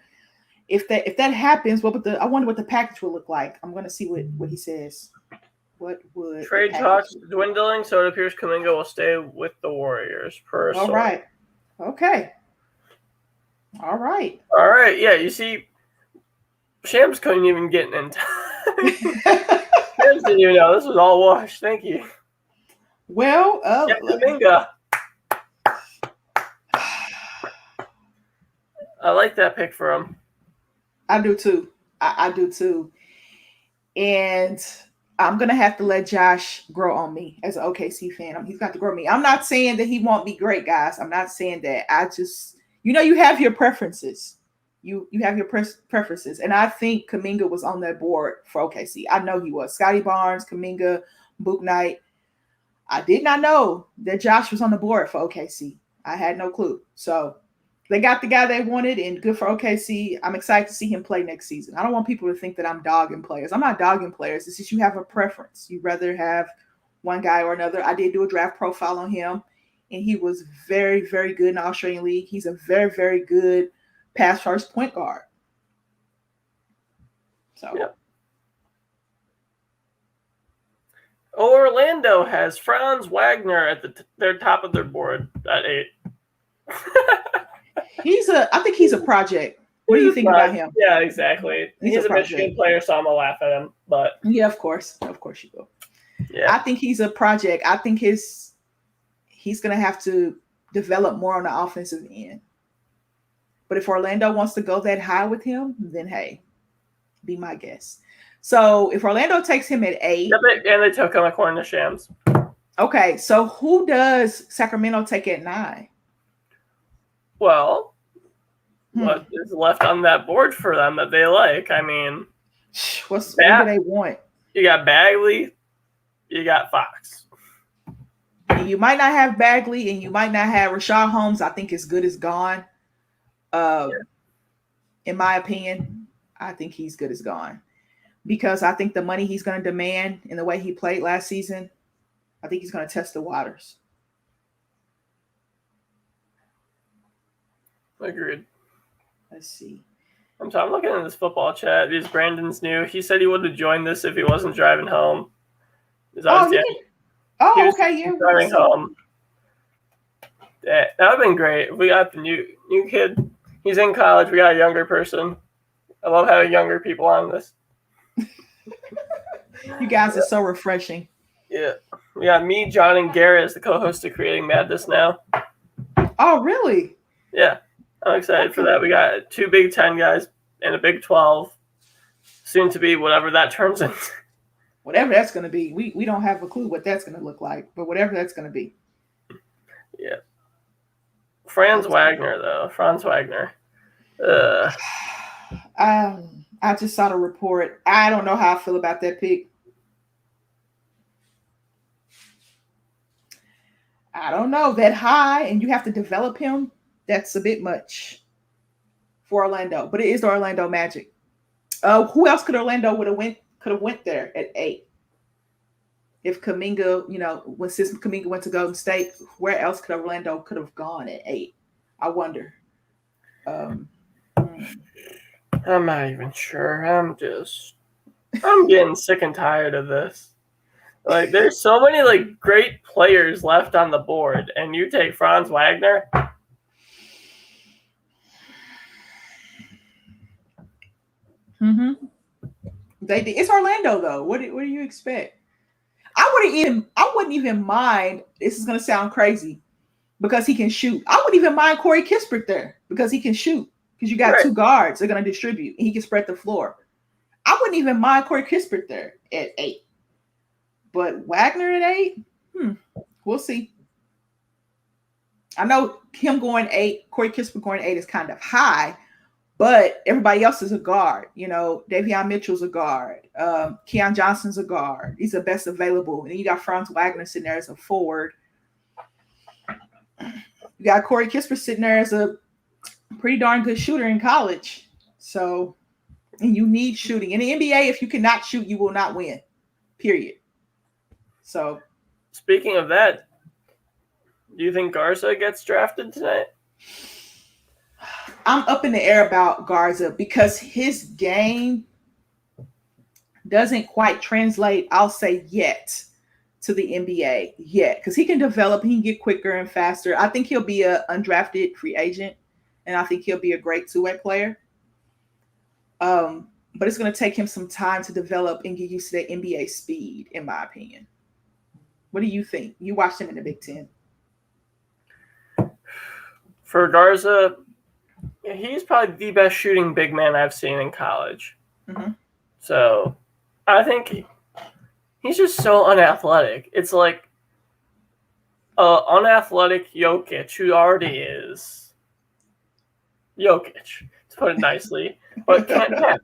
if that happens, I wonder what the package will look like. I'm going to see what he says. What would
trade talks dwindling? So it appears Kuminga will stay with the Warriors.
All right. Okay. All right.
All right. Yeah. You see, Shams couldn't even get in time. Shams didn't even know this was all wash. Thank you.
Well,
Kuminga. I like that pick for him.
I do too. I do too. And I'm going to have to let Josh grow on me as an OKC fan. He's got to grow me. I'm not saying that he won't be great, guys. I'm not saying that. I just, you have your preferences. You have your preferences. And I think Kuminga was on that board for OKC. I know he was. Scotty Barnes, Kuminga, Book Knight. I did not know that Josh was on the board for OKC. I had no clue. So they got the guy they wanted, and good for OKC. I'm excited to see him play next season. I don't want people to think that I'm dogging players. I'm not dogging players. It's just you have a preference. You'd rather have one guy or another. I did do a draft profile on him, and he was very, very good in the Australian League. He's a very, very good pass-first point guard. So,
yeah. Orlando has Franz Wagner at their top of their board at 8.
I think he's a project. What do you think about him?
Yeah, exactly. He's a Michigan player, so I'm gonna laugh at him. But
yeah, of course you will. Yeah, I think he's a project. I think he's gonna have to develop more on the offensive end. But if Orlando wants to go that high with him, then hey, be my guest. So if Orlando takes him at 8,
and they took him according to Shams.
Okay, so who does Sacramento take at 9?
Well, what is left on that board for them that they like? I mean,
what do they want?
You got Bagley, you got Fox.
You might not have Bagley, and you might not have Rashad Holmes. I think as good as gone. In my opinion, I think he's good as gone because I think the money he's going to demand and the way he played last season, I think he's going to test the waters.
Agreed.
Let's see.
I'm looking at this football chat. This Brandon's new. He said he would have joined this if he wasn't driving home.
Okay. Yeah.
Driving home. That would have been great. We got the new kid. He's in college. We got a younger person. I love having younger people on this.
You guys are so refreshing.
Yeah. We got me, John, and Garrett as the co-host of Creating Madness now.
Oh, really?
Yeah. I'm excited for that. We got 2 Big 10 guys and a Big 12. Soon to be whatever that turns into.
Whatever that's going to be. We don't have a clue what that's going to look like, but whatever that's going to be.
Yeah. Franz Wagner, though. Franz Wagner.
I just saw the report. I don't know how I feel about that pick. I don't know. That high, and you have to develop him. That's a bit much for Orlando, but it is the Orlando Magic. Who else could Orlando could have went there at 8? If Kuminga, since Kuminga went to Golden State, where else could Orlando could have gone at 8? I wonder.
I'm not even sure. I'm getting sick and tired of this. Like, there's so many great players left on the board, and you take Franz Wagner.
Mm-hmm. They did. It's Orlando though. What do you expect? I wouldn't even mind. This is gonna sound crazy because he can shoot. I wouldn't even mind Corey Kispert there because he can shoot. Because you got
Right.
two guards, they're gonna distribute and he can spread the floor. I wouldn't even mind Corey Kispert there at 8. But Wagner at 8, we'll see. I know him going 8, Corey Kispert going 8 is kind of high, but everybody else is a guard. Davion Mitchell's a guard. Keon Johnson's a guard. He's the best available. And then you got Franz Wagner sitting there as a forward. You got Corey Kispert sitting there as a pretty darn good shooter in college. So, and you need shooting. In the NBA, if you cannot shoot, you will not win. Period. So,
Speaking of that, do you think Garza gets drafted tonight?
I'm up in the air about Garza because his game doesn't quite translate, I'll say, yet to the NBA yet, because he can develop, he can get quicker and faster. I think he'll be an undrafted free agent, and I think he'll be a great two-way player. But it's going to take him some time to develop and get used to that NBA speed, in my opinion. What do you think? You watched him in the Big Ten.
For Garza, he's probably the best shooting big man I've seen in college.
Mm-hmm.
So I think he's just so unathletic. It's like unathletic Jokic, who already is Jokic, to put it nicely, but can't pass.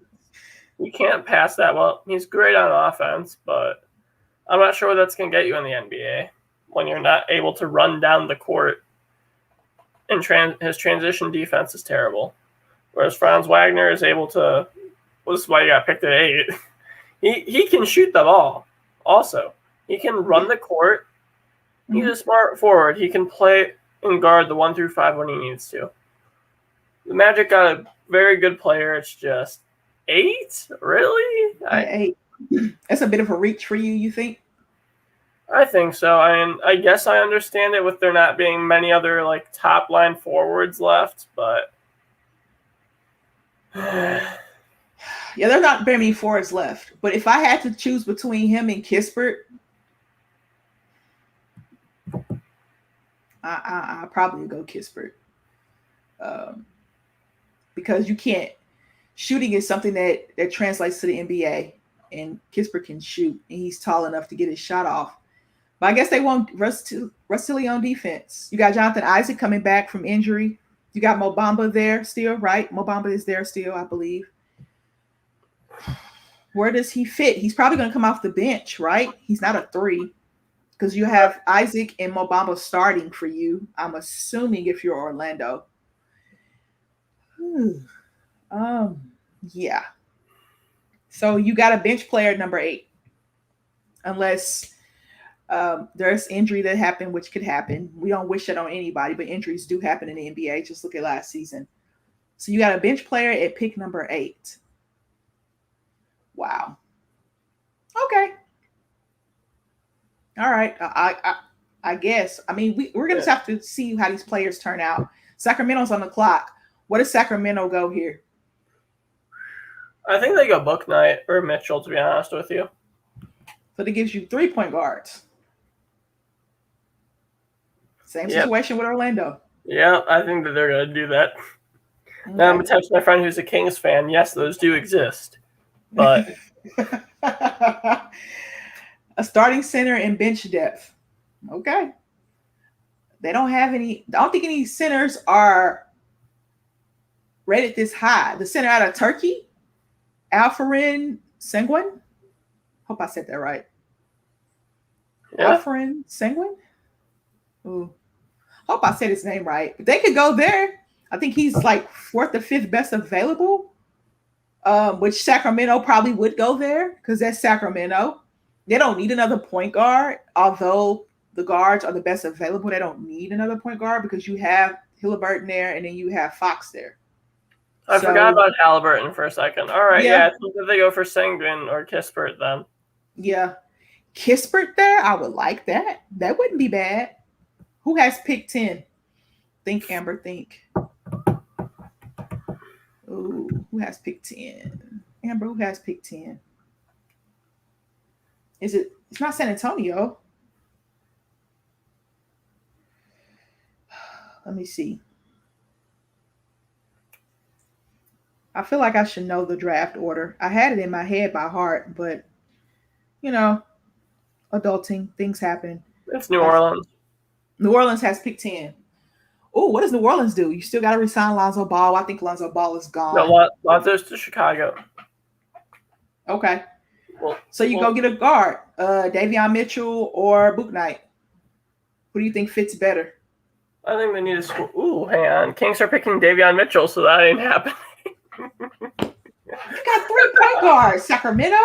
He can't pass that well. He's great on offense, but I'm not sure what that's going to get you in the NBA when you're not able to run down the court. And his transition defense is terrible. Whereas Franz Wagner is able to. Well, this is why he got picked at 8. He can shoot the ball. Also, he can run the court. He's a smart forward. He can play and guard the 1 through 5 when he needs to. The Magic got a very good player. It's just 8, really?
8. That's a bit of a reach for you. You think?
I think so. I guess I understand it with there not being many other top line forwards left, but
yeah, there's not very many forwards left. But if I had to choose between him and Kispert, I probably go Kispert. Because you can't. Shooting is something that translates to the NBA, and Kispert can shoot, and he's tall enough to get his shot off. But I guess they won't rest Tilly on defense. You got Jonathan Isaac coming back from injury. You got Mo Bamba there still, right? Mo Bamba is there still, I believe. Where does he fit? He's probably going to come off the bench, right? He's not a 3 because you have Isaac and Mo Bamba starting for you. I'm assuming if you're Orlando. Yeah. So you got a bench player at number 8, unless there's injury that happened, which could happen. We don't wish it on anybody, but injuries do happen in the NBA. Just look at last season. So you got a bench player at pick number 8. Wow. Okay. All right. I guess. I mean, we're going to have to see how these players turn out. Sacramento's on the clock. What does Sacramento go here?
I think they go Book Knight or Mitchell, to be honest with you.
So that gives you 3 point guards. Same situation with Orlando.
Yeah, I think that they're going to do that. Okay. Now I'm going to text my friend who's a Kings fan. Yes, those do exist. But
a starting center and bench depth. Okay. They don't have any. I don't think any centers are rated this high. The center out of Turkey, Alperen Sengun. Hope I said that right. Yeah. Alperen Sengun. Ooh. Hope I said his name right. But they could go there. I think he's like 4th or 5th best available. Which Sacramento probably would go there because that's Sacramento. They don't need another point guard, although the guards are the best available. They don't need another point guard because you have Haliburton there and then you have Fox there.
I forgot about Haliburton for a second. All right, yeah. I think that they go for Sengun or Kispert then.
Yeah. Kispert there, I would like that. That wouldn't be bad. Who has pick 10? Think, Amber, think. Ooh, who has pick 10? Amber, who has pick 10? Is it? It's not San Antonio. Let me see. I feel like I should know the draft order. I had it in my head by heart, but you know, adulting, things happen.
It's New Orleans.
New Orleans has pick 10. Oh, what does New Orleans do? You still got to resign Lonzo Ball. I think Lonzo Ball is gone.
No, Lonzo's to Chicago.
Okay. So you go get a guard, Davion Mitchell or Book Knight. Who do you think fits better?
I think they need to score. Ooh, hang on. Kings are picking Davion Mitchell, so that ain't happening.
You got 3-point guards, Sacramento.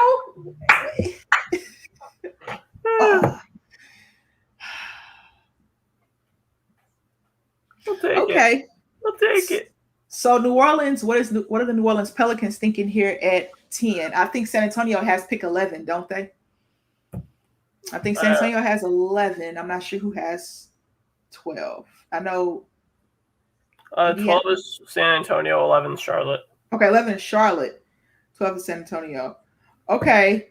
Okay. I'll take it.
So New Orleans, what are the New Orleans Pelicans thinking here at 10? I think San Antonio has pick 11, don't they? I think San Antonio has 11. I'm not sure who has 12. I know
12 is San Antonio, 11 is Charlotte.
Okay, 11 is Charlotte, 12 is San Antonio. Okay.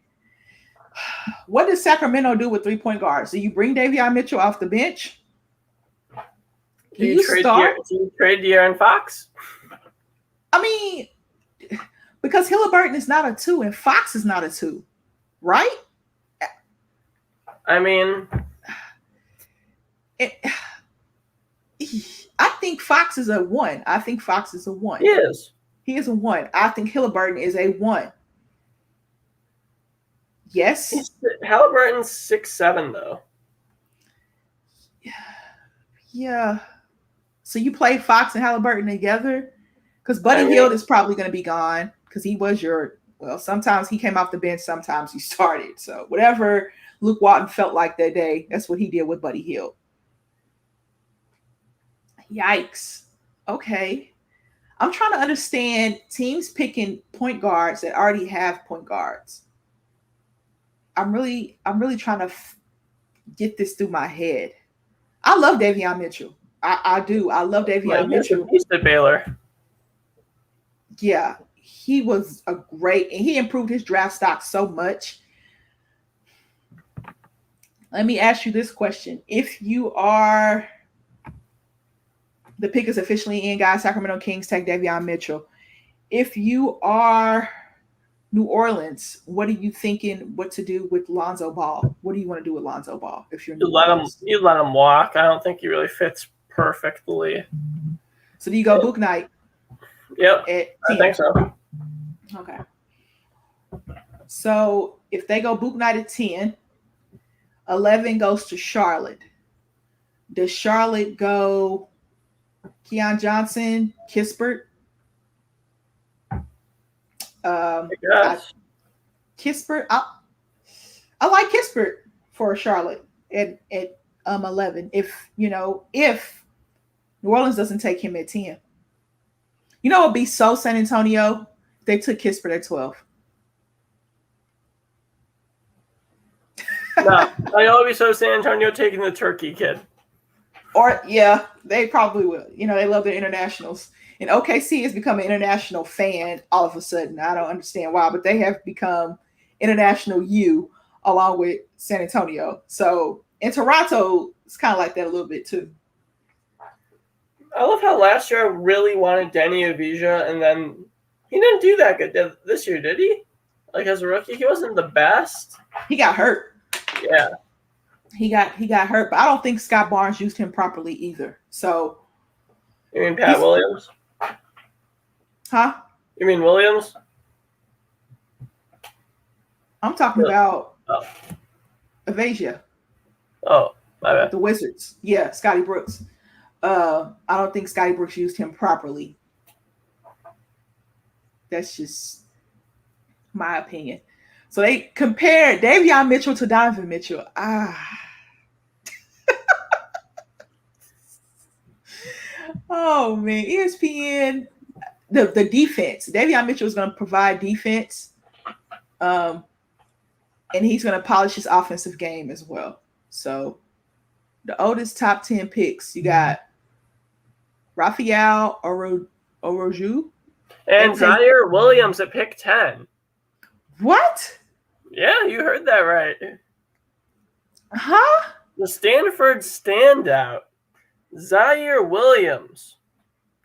What does Sacramento do with 3-point guards? Do you bring Davion Mitchell off the bench?
Do you trade De'Aaron Fox?
I mean, because Haliburton is not a 2 and Fox is not a 2, right?
I mean,
I think Fox is a 1. I think Fox is a 1.
He is.
He is a 1. I think Haliburton is a 1. Yes.
Haliburton's 6'7", though.
Yeah. So you play Fox and Haliburton together? Because Buddy Hield is probably going to be gone because he was sometimes he came off the bench, sometimes he started. So whatever Luke Walton felt like that day, that's what he did with Buddy Hield. Yikes. Okay. I'm trying to understand teams picking point guards that already have point guards. I'm really trying to get this through my head. I love Davion Mitchell. I do. I love Davion Mitchell.
He's the Baylor.
Yeah, he was and he improved his draft stock so much. Let me ask you this question. If you are, the pick is officially in, guys, Sacramento Kings take Davion Mitchell. If you are New Orleans, what are you thinking what to do with Lonzo Ball? What do you want to do with Lonzo Ball if you're New Orleans?
You let him walk. I don't think he really fits perfectly.
So do you go Book Knight?
Yep, I think so.
Okay. So if they go Book Knight at 10, 11 goes to Charlotte. Does Charlotte go Keon Johnson, Kispert? Kispert. I like Kispert for Charlotte at 11. If New Orleans doesn't take him at 10. You know, it'd be so San Antonio. They took Kispert at 12.
No, I know it'd be so San Antonio taking the Turkey kid.
Or yeah, they probably will. You know, they love their internationals. And OKC has become an international fan all of a sudden. I don't understand why, but they have become international U along with San Antonio. So in Toronto, it's kind of like that a little bit too.
I love how last year I really wanted Danny Avdija, and then he didn't do that good this year, did he? Like as a rookie, he wasn't the best.
He got hurt.
Yeah.
He got hurt, but I don't think Scott Barnes used him properly either. So
you mean Pat Williams?
Huh?
You mean Williams?
I'm talking about Avdija.
Oh, my bad.
The Wizards. Yeah, Scotty Brooks. I don't think Scotty Brooks used him properly. That's just my opinion. So they compared Davion Mitchell to Donovan Mitchell. Oh man, ESPN. The defense. Davion Mitchell is going to provide defense, and he's going to polish his offensive game as well. So the oldest top 10 picks, you got Raphael Oroju
and Zaire Williams at pick 10.
What?
Yeah, you heard that right.
Huh?
The Stanford standout, Zaire Williams,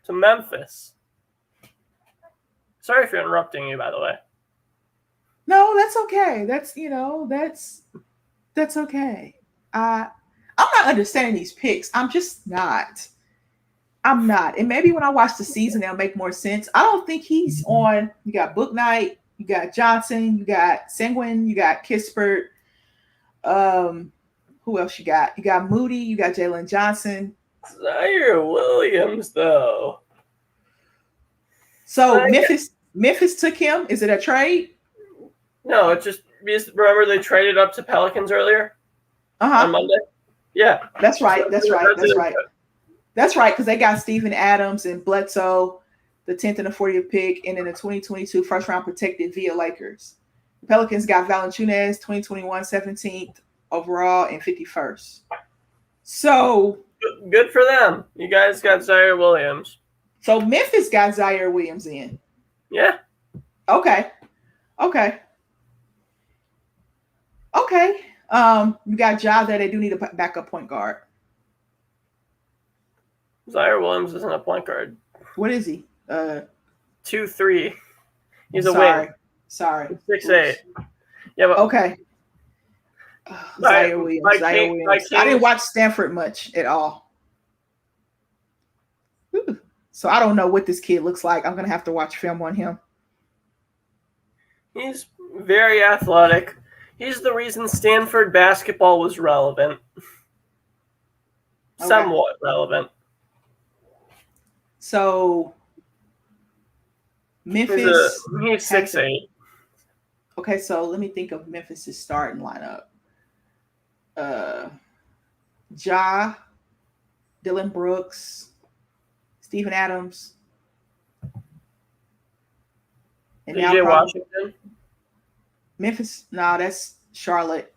to Memphis. Sorry for interrupting you, by the way.
No, that's okay. That's okay. I'm not understanding these picks. I'm just not. I'm not. And maybe when I watch the season, they'll make more sense. I don't think he's on. You got Book Knight, you got Johnson, you got Senguin, you got Kispert. Um, who else you got? You got Moody, you got Jalen Johnson.
Zaire Williams, though.
So Memphis took him. Is it a trade?
No, it's just remember they traded up to Pelicans earlier on Monday. Yeah,
that's right. That's right. That's right. That's right, because they got Steven Adams and Bledsoe, the 10th and the 40th pick, and then the 2022 first round protected via Lakers. The Pelicans got Valanciunas, 2021 17th overall and 51st. So
good for them. You guys got Zaire Williams.
So Memphis got Zaire Williams in.
Yeah.
Okay. You got Ja there. They do need a backup point guard.
Zaire Williams isn't a point guard.
What is he?
2'3". He's a wing.
Sorry.
6'8". Yeah, but
okay. Zaire Williams. I didn't watch Stanford much at all. Ooh. So I don't know what this kid looks like. I'm gonna have to watch film on him.
He's very athletic. He's the reason Stanford basketball was relevant. Okay. Somewhat relevant.
So Memphis.
He's 6'8".
Okay, so let me think of Memphis' starting lineup. Ja, Dylan Brooks, Steven Adams,
and DJ Washington.
Memphis, that's Charlotte.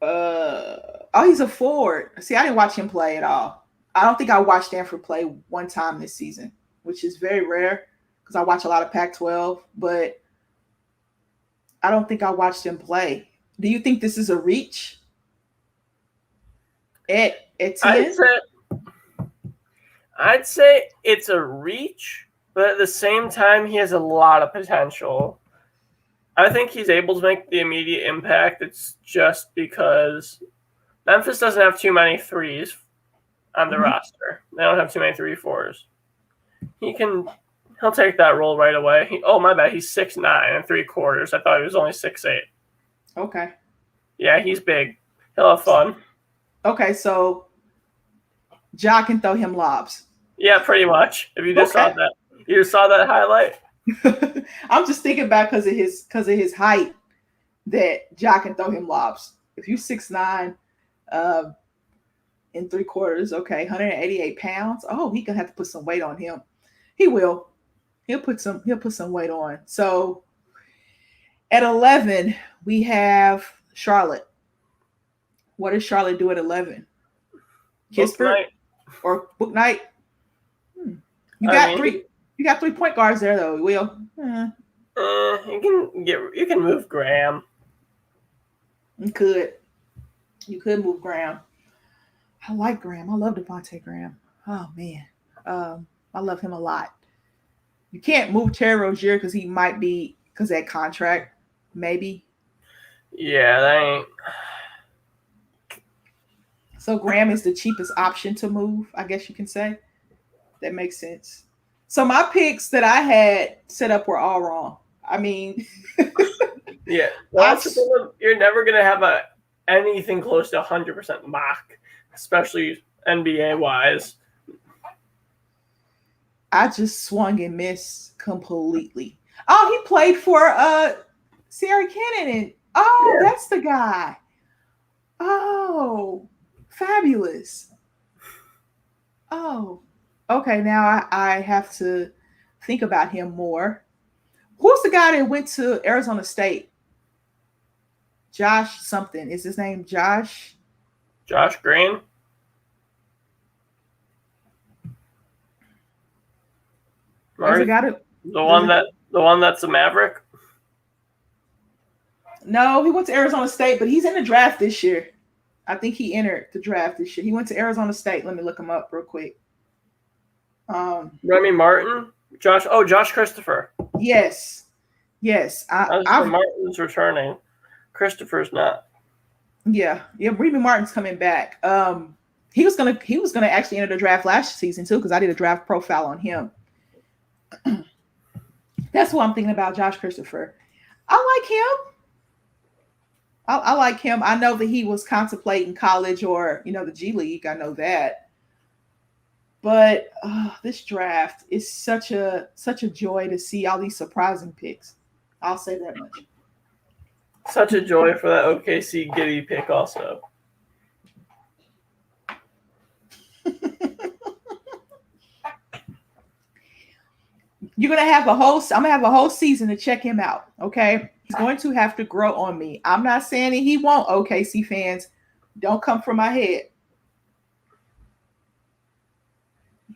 He's a forward. See, I didn't watch him play at all. I don't think I watched Stanford play one time this season, which is very rare because I watch a lot of Pac-12, but I don't think I watched him play. Do you think this is a reach at 10?
I'd say it's a reach, but at the same time, he has a lot of potential. I think he's able to make the immediate impact. It's just because Memphis doesn't have too many threes on the roster. They don't have too many 3-4s. He'll take that role right away. My bad. He's 6'9" and 3/4. I thought he was only 6'8".
Okay.
Yeah, he's big. He'll have fun.
Okay, so Ja can throw him lobs.
Yeah, pretty much. If you just saw that, you just saw that highlight.
I'm just thinking back because of his height that Ja can throw him lobs. If you 6'9", and 3/4, okay, 188 pounds. Oh, he gonna have to put some weight on him. He will. He'll put some weight on. So at 11, we have Charlotte. What does Charlotte do at 11? Kispert or Book Knight? You got three. You got 3 point guards there, though. Will.
You can move Graham.
You could move Graham. I like Graham. I love Devontae Graham. Oh man, I love him a lot. You can't move Terry Rozier because he might be because of that contract, maybe.
Yeah, that ain't.
So Graham is the cheapest option to move, I guess you can say. That makes sense. So my picks that I had set up were all wrong. I mean,
yeah, you're never gonna have anything close to 100% mock, especially NBA wise.
I just swung and missed completely. Oh, he played for Sierra Cannon. That's the guy. Oh, fabulous. Oh, okay. Now I have to think about him more. Who's the guy that went to Arizona State? Josh something. Is his name Josh?
Josh Green. The one that's a Maverick.
No, he went to Arizona State, but he's in the draft this year. I think he entered the draft this year. He went to Arizona State. Let me look him up real quick.
Remy Martin, Josh Christopher.
Yes.
Martin's returning. Christopher's not.
Yeah. Remy Martin's coming back. He was gonna actually enter the draft last season too, because I did a draft profile on him. That's what I'm thinking about, Josh Christopher. I like him. I like him. I know that he was contemplating college or the G League. I know that. But this draft is such a joy to see all these surprising picks. I'll say that much.
Such a joy for that OKC Giddy pick also.
I'm gonna have a whole season to check him out. Okay. He's going to have to grow on me. I'm not saying that he won't, OKC fans. Don't come for my head.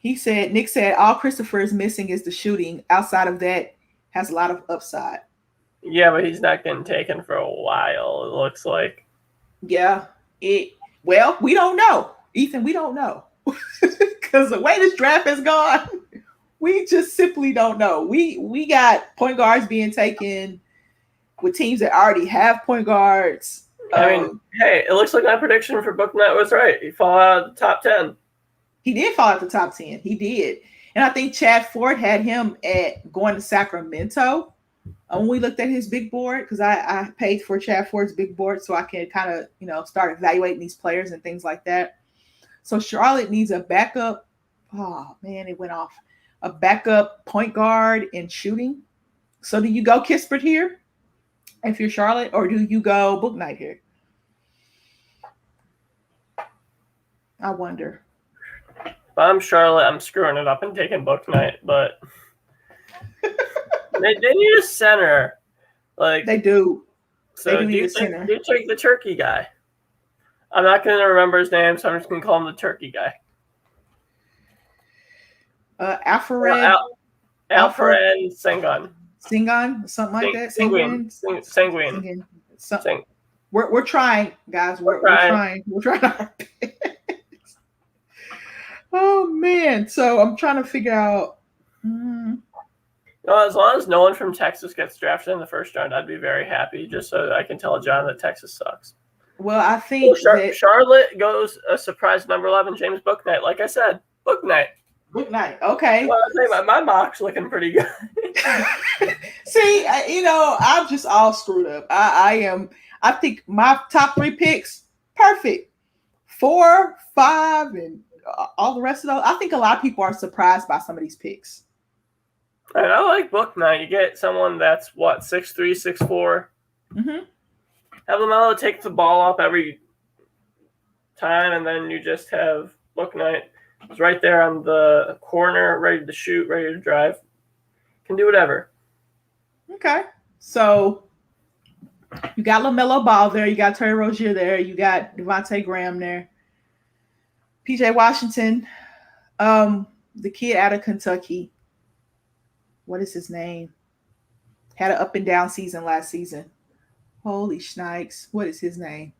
Nick said, all Christopher is missing is the shooting. Outside of that, has a lot of upside.
Yeah, but he's not getting taken for a while, it looks like.
Yeah. Well, we don't know. Ethan, we don't know. Because the way this draft has gone, we just simply don't know. We got point guards being taken with teams that already have point guards.
I mean, hey, it looks like my prediction for Booknight was right. He fell out of the top 10.
He did fall out the top 10. He did. And I think Chad Ford had him at going to Sacramento when we looked at his big board, because I paid for Chad Ford's big board so I can kind of, start evaluating these players and things like that. So Charlotte needs a backup. Oh, man, it went off. A backup point guard and shooting. So do you go Kispert here if you're Charlotte, or do you go Booknight here? I wonder.
If I'm Charlotte, I'm screwing it up and taking Booknight, but they need a center.
They do.
So they do need a center. Do you take the turkey guy? I'm not going to remember his name, so I'm just going to call him the turkey guy.
Alfred
Sengun.
Singon, something like that.
Sanguine.
We're trying, guys. We're trying. We're trying our best. Oh man! So I'm trying to figure out.
As long as no one from Texas gets drafted in the first round, I'd be very happy. Just so that I can tell John that Texas sucks.
Well, I think
Charlotte goes a surprise number 11, James Booknight. Like I said, Booknight.
Booknight. Okay.
Well, I say my mock's looking pretty good.
See, I'm just all screwed up. I think my top 3 picks, perfect. 4, 5, and all the rest of those. I think a lot of people are surprised by some of these picks.
And I like Booknight. You get someone that's 6'3", 6'4".
Mm-hmm.
Have them able to take the ball up every time, and then you just have Booknight. He's right there on the corner, ready to shoot, ready to drive. Can do whatever.
Okay. So you got LaMelo Ball there. You got Terry Rozier there. You got Devontae Graham there. PJ Washington. The kid out of Kentucky. What is his name? Had an up and down season last season. Holy shnikes. What is his name?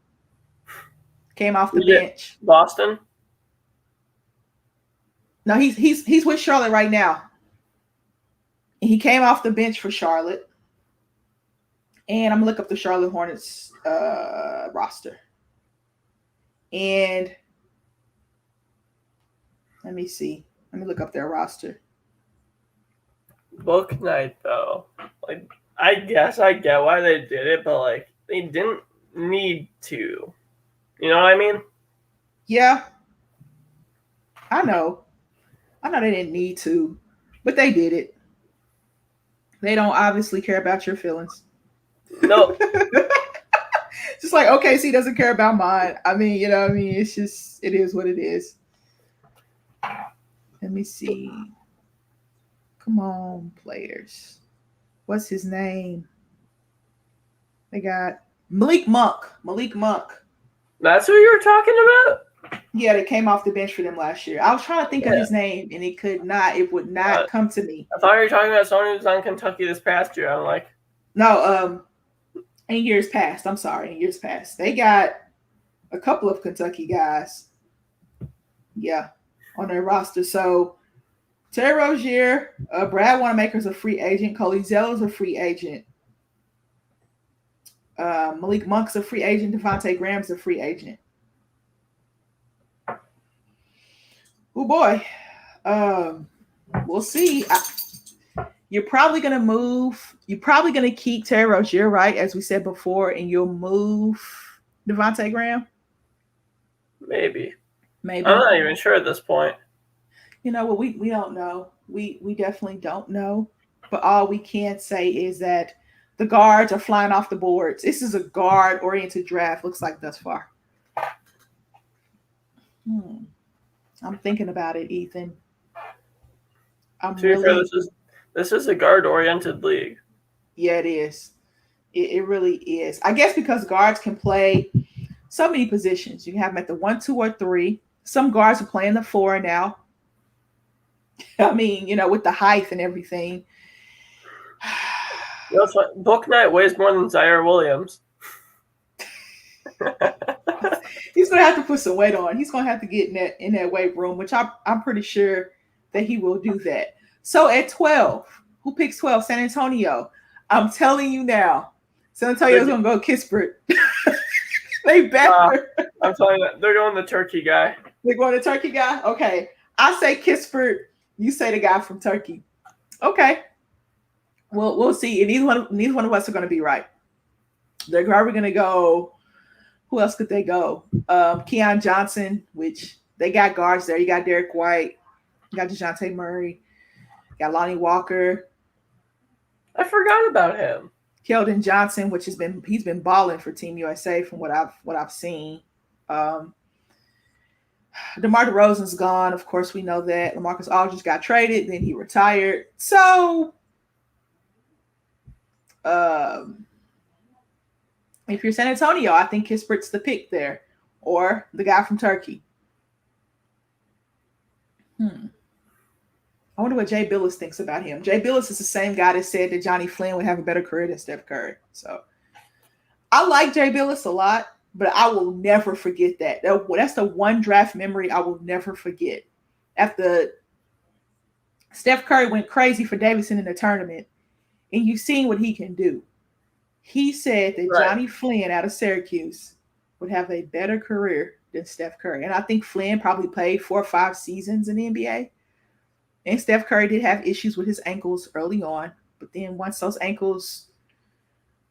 Came off the bench.
Boston?
No, he's with Charlotte right now. He came off the bench for Charlotte. And I'm going to look up the Charlotte Hornets roster. And let me see. Let me look up their roster.
Booknight, though. I guess I get why they did it, but, they didn't need to. You know what I mean?
Yeah. I know they didn't need to, but they did it. They don't obviously care about your feelings.
No.
Just like OKC doesn't care about mine. I mean, it's just, it is what it is. Let me see. Come on, players. What's his name? They got Malik Monk.
That's who you were talking about?
Yeah, they came off the bench for them last year. I was trying to think of his name, and it would not come to me.
I thought you were talking about someone who was on Kentucky this past year. I'm like,
no, In years past, I'm sorry, in years past, they got a couple of Kentucky guys, yeah, on their roster. So Terry Rozier, Brad Wanamaker's a free agent. Cody Zella's a free agent. Malik Monk's a free agent. Devontae Graham's a free agent. Oh boy, um, we'll see. You're probably gonna move. You're probably gonna keep Terry Rozier, right? As we said before, and you'll move Devontae Graham.
Maybe. I'm
Maybe.
not even sure at this point.
You know what? We don't know. We definitely don't know. But all we can say is that the guards are flying off the boards. This is a guard oriented draft. Looks like thus far. Hmm. I'm thinking about it, Ethan. I'm
To be fair,
really,
this is a guard oriented league.
yeah, it is. It really is. I guess because guards can play so many positions. You can have them at the 1, 2, or 3. Some guards are playing the 4 now. I mean, with the height and everything.
You know, Book Knight weighs more than Zaire Williams.
He's gonna have to put some weight on. He's gonna have to get in that weight room, which I'm pretty sure that he will do that. So at 12, who picks 12? San Antonio. I'm telling you now, San Antonio's gonna go Kispert. They better.
I'm telling you, they're going the Turkey guy.
They're going the Turkey guy. Okay, I say Kispert. You say the guy from Turkey. Okay. Well, we'll see. And neither one of us are going to be right. They're probably going to go. Who else could they go? Keon Johnson, which they got guards there. You got Derek White. You got DeJounte Murray. You got Lonnie Walker.
I forgot about him.
Keldon Johnson, which he's been balling for Team USA from what I've seen. DeMar DeRozan's gone. Of course, we know that. LaMarcus Aldridge got traded. Then he retired. So, if you're San Antonio, I think Kispert's the pick there. Or the guy from Turkey. I wonder what Jay Billis thinks about him. Jay Billis is the same guy that said that Johnny Flynn would have a better career than Steph Curry. So, I like Jay Billis a lot. But I will never forget that. That's the one draft memory I will never forget. After Steph Curry went crazy for Davidson in the tournament, and you've seen what he can do. He said that Johnny Flynn out of Syracuse would have a better career than Steph Curry. And I think Flynn probably played 4 or 5 seasons in the NBA. And Steph Curry did have issues with his ankles early on. But then once those ankles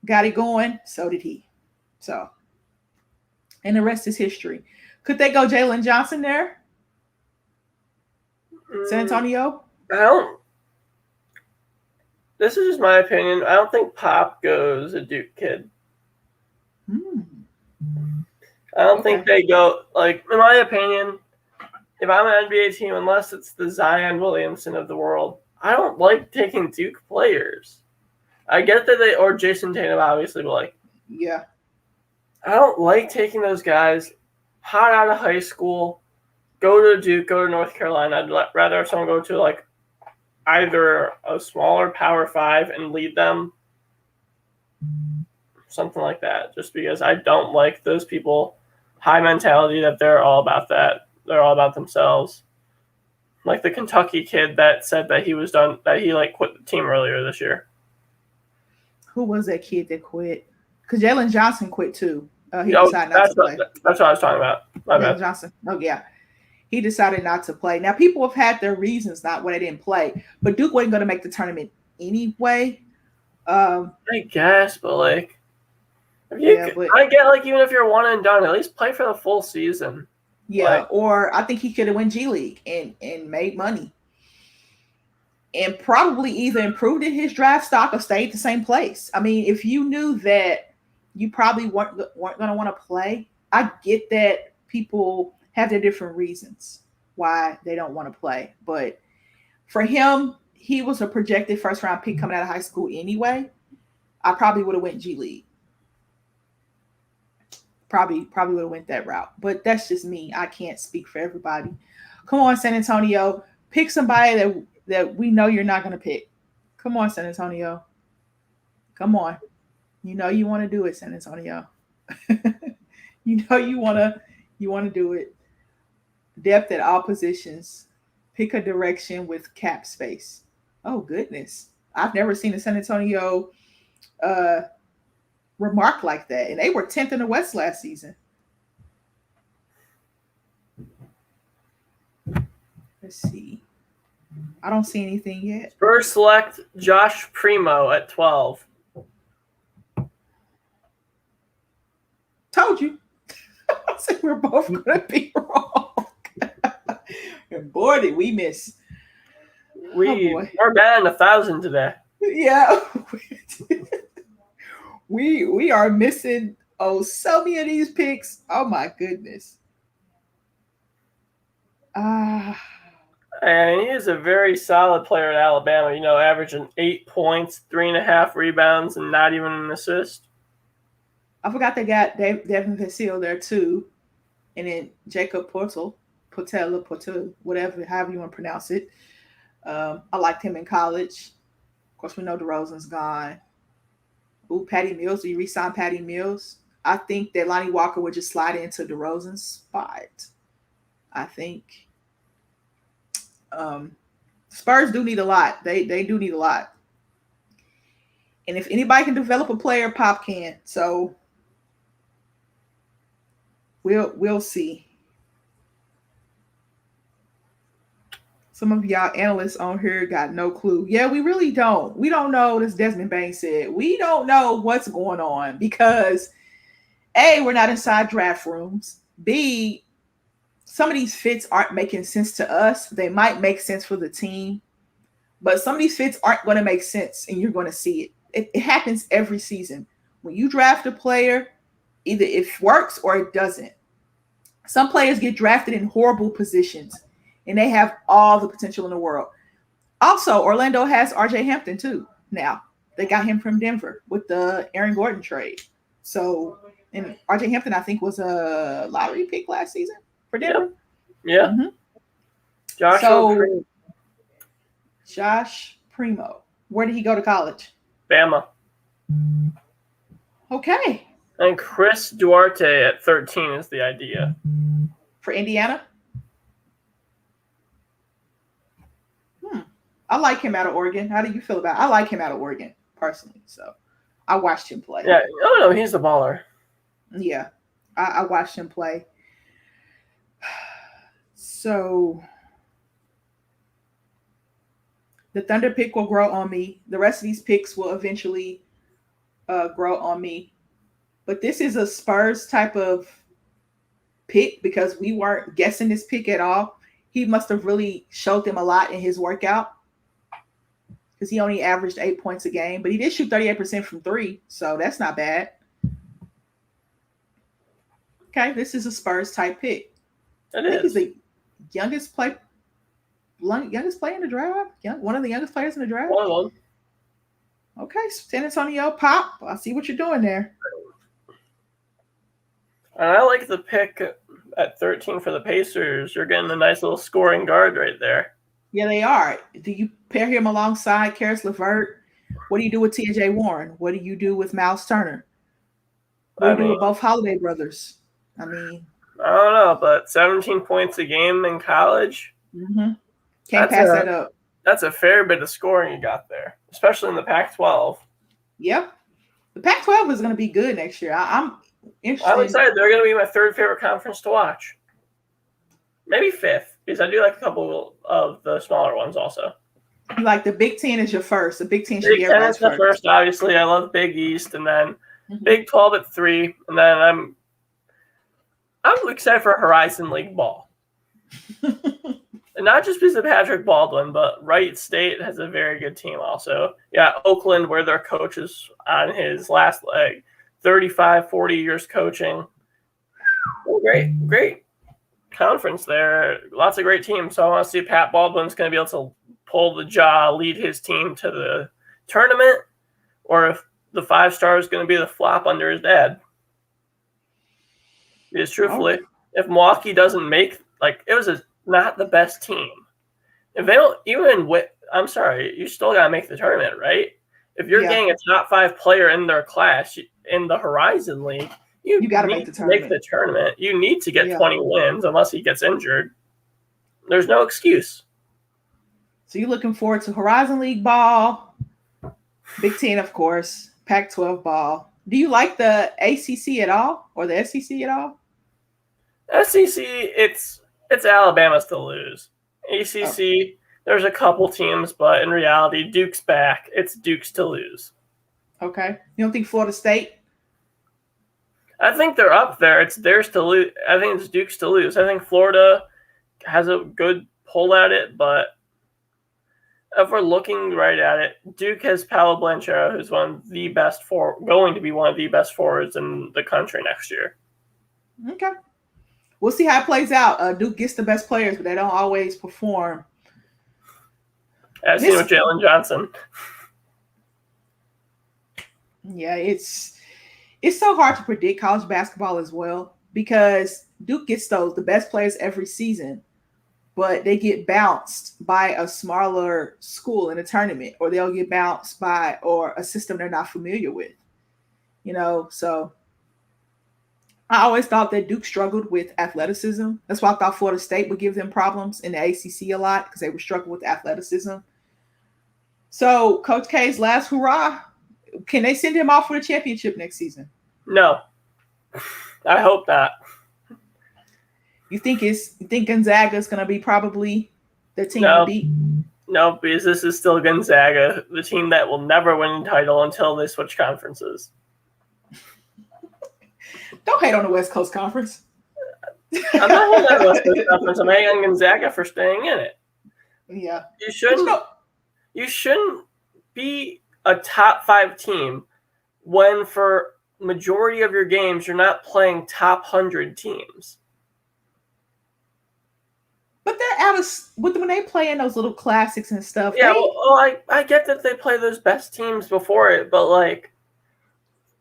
got it going, so did he. So... and the rest is history. Could they go Jalen Johnson there? San Antonio?
I don't. This is just my opinion. I don't think Pop goes a Duke kid. I don't think they go, like, in my opinion, if I'm an NBA team, unless it's the Zion Williamson of the world, I don't like taking Duke players. I get that or Jason Tatum, obviously, but, like,
yeah.
I don't like taking those guys hot out of high school, go to Duke, go to North Carolina. I'd rather have someone go to, like, either a smaller Power 5 and lead them, something like that, just because I don't like those people, high mentality that they're all about that. They're all about themselves. Like the Kentucky kid that said that he was done, that he, like, quit the team earlier this year.
Who was that kid that quit? Because Jalen Johnson quit too. He decided not to play.
That's what I was talking about. My bad.
Johnson. Oh, yeah. He decided not to play. Now, people have had their reasons not why they didn't play, but Duke wasn't going to make the tournament anyway.
I guess, but, like, I get, like, even if you're one and done, at least play for the full season.
Yeah, like, or I think he could have won G League and made money. And probably either improved in his draft stock or stayed the same place. I mean, if you knew that you probably weren't going to want to play, I get that people have their different reasons why they don't want to play. But for him, he was a projected first-round pick coming out of high school anyway. I probably would have went G League. Probably would have went that route. But that's just me. I can't speak for everybody. Come on, San Antonio. Pick somebody that we know you're not going to pick. Come on, San Antonio. Come on. You know you want to do it, San Antonio. You want to do it. Depth at all positions. Pick a direction with cap space. Oh goodness. I've never seen a San Antonio uh remark like that. And they were 10th in the West last season. Let's see. I don't see anything yet.
Spurs select Josh Primo at 12.
Told you. I said we're both gonna be wrong. And boy, did we miss.
We're batting 1,000 today.
Yeah. we are missing so many of these picks. Oh my goodness.
And he is a very solid player at Alabama, averaging 8 points, 3.5 rebounds, and not even an assist.
I forgot they got Devin Vassell there too. And then Jacob Portal, whatever, however you want to pronounce it. I liked him in college. Of course, we know DeRozan's gone. Ooh, Patty Mills. Do you re-sign Patty Mills? I think that Lonnie Walker would just slide into DeRozan's spot. I think Spurs do need a lot. They do need a lot. And if anybody can develop a player, Pop can. So we'll see. Some of y'all analysts on here got no clue. Yeah, we really don't. We don't know, as Desmond Bain said. We don't know what's going on because A, we're not inside draft rooms. B, some of these fits aren't making sense to us. They might make sense for the team, but some of these fits aren't going to make sense, and you're going to see it. It happens every season. When you draft a player, either it works or it doesn't. Some players get drafted in horrible positions, and they have all the potential in the world. Also, Orlando has RJ Hampton too. Now they got him from Denver with the Aaron Gordon trade. So, and RJ Hampton, I think, was a lottery pick last season for Denver.
Yeah.
Mm-hmm. Josh Primo. Where did he go to college?
Bama.
Okay.
And Chris Duarte at 13 is the idea.
For Indiana? I like him out of Oregon. How do you feel about it? I like him out of Oregon, personally. So I watched him play.
Yeah. Oh, no, he's the baller.
Yeah. I watched him play. So the Thunder pick will grow on me. The rest of these picks will eventually grow on me. But this is a Spurs type of pick because we weren't guessing this pick at all. He must have really showed them a lot in his workout because he only averaged 8 points a game, but he did shoot 38% from three, so that's not bad. Okay, this is a Spurs type pick.
I think
he's the youngest player in the draft. One of the youngest players in the draft.
One of them.
Okay, San Antonio, Pop. I see what you're doing there.
And I like the pick at 13 for the Pacers. You're getting a nice little scoring guard right there.
Yeah, they are. Do you pair him alongside Karis LeVert? What do you do with T.J. Warren? What do you do with Miles Turner? What do you do with both Holiday brothers? I don't
know, but 17 points a game in college.
Mm-hmm. Can't pass that up.
That's a fair bit of scoring you got there, especially in the Pac-12.
Yep. The Pac-12 is going to be good next year. I'm interested.
I'm excited. They're going to be my third favorite conference to watch. Maybe fifth, because I do like a couple of the smaller ones also.
Like the Big Ten is your first. The Big Ten should be everybody's
first. First, obviously. I love Big East, and then Big 12 at 3, and then I'm excited for Horizon League ball. And not just because of Patrick Baldwin, but Wright State has a very good team also. Yeah, Oakland, where their coach is on his last leg, 35, 40 years coaching. Great conference there. Lots of great teams. So I want to see if Pat Baldwin's going to be able to pull the jaw, lead his team to the tournament, or if the 5-star is going to be the flop under his dad. Because truthfully, if Milwaukee doesn't make, not the best team. If they don't even win, I'm sorry, you still got to make the tournament, right? If you're getting a top 5 player in their class in the Horizon League, you
got to
need to make the tournament. You need to get 20 wins unless he gets injured. There's no excuse.
So you're looking forward to Horizon League ball, Big Ten, of course, Pac-12 ball. Do you like the ACC at all or the SEC at all?
SEC, it's Alabama's to lose. ACC, there's a couple teams, but in reality, Duke's back. It's Duke's to lose.
Okay. You don't think Florida State?
I think they're up there. It's theirs to lose. I think it's Duke's to lose. I think Florida has a good pull at it, but if we're looking right at it, Duke has Paolo Banchero, who's going to be one of the best forwards in the country next year.
Okay. We'll see how it plays out. Duke gets the best players, but they don't always perform.
I've seen with Jalen Johnson.
Yeah, it's so hard to predict college basketball as well because Duke gets the best players every season, but they get bounced by a smaller school in a tournament, or they'll get bounced by or a system they're not familiar with. So I always thought that Duke struggled with athleticism. That's why I thought Florida State would give them problems in the ACC a lot because they were struggling with athleticism. So Coach K's last hurrah, can they send him off for the championship next season?
No. I hope not.
You think Gonzaga is going to be probably the team to beat?
No, because this is still Gonzaga, the team that will never win a title until they switch conferences.
Don't hate on the West Coast Conference.
I'm not hating on the West Coast Conference. I'm hating on Gonzaga for staying in it.
Yeah.
You shouldn't be a top 5 team when for majority of your games you're not playing top 100 teams.
But they're out of when they play in those little classics and stuff.
Yeah, I get that they play those best teams before it, but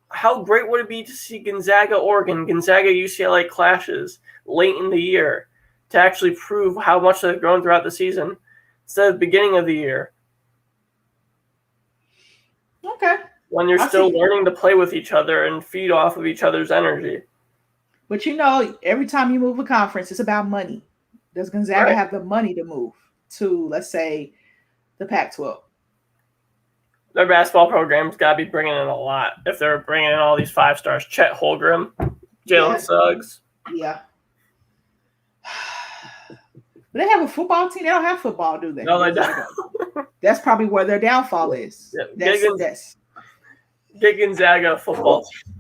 how great would it be to see Gonzaga, Oregon, Gonzaga, UCLA clashes late in the year to actually prove how much they've grown throughout the season instead of the beginning of the year?
Okay.
When you're still learning to play with each other and feed off of each other's energy.
But every time you move a conference, it's about money. Does Gonzaga have the money to move to, let's say, the Pac-12?
Their basketball program's got to be bringing in a lot. If they're bringing in all these 5 stars, Chet Holmgren, Jalen Suggs.
Yeah. But they have a football team. They don't have football, do they?
No, they don't.
That's probably where their downfall is.
Yeah. Get Gonzaga football team.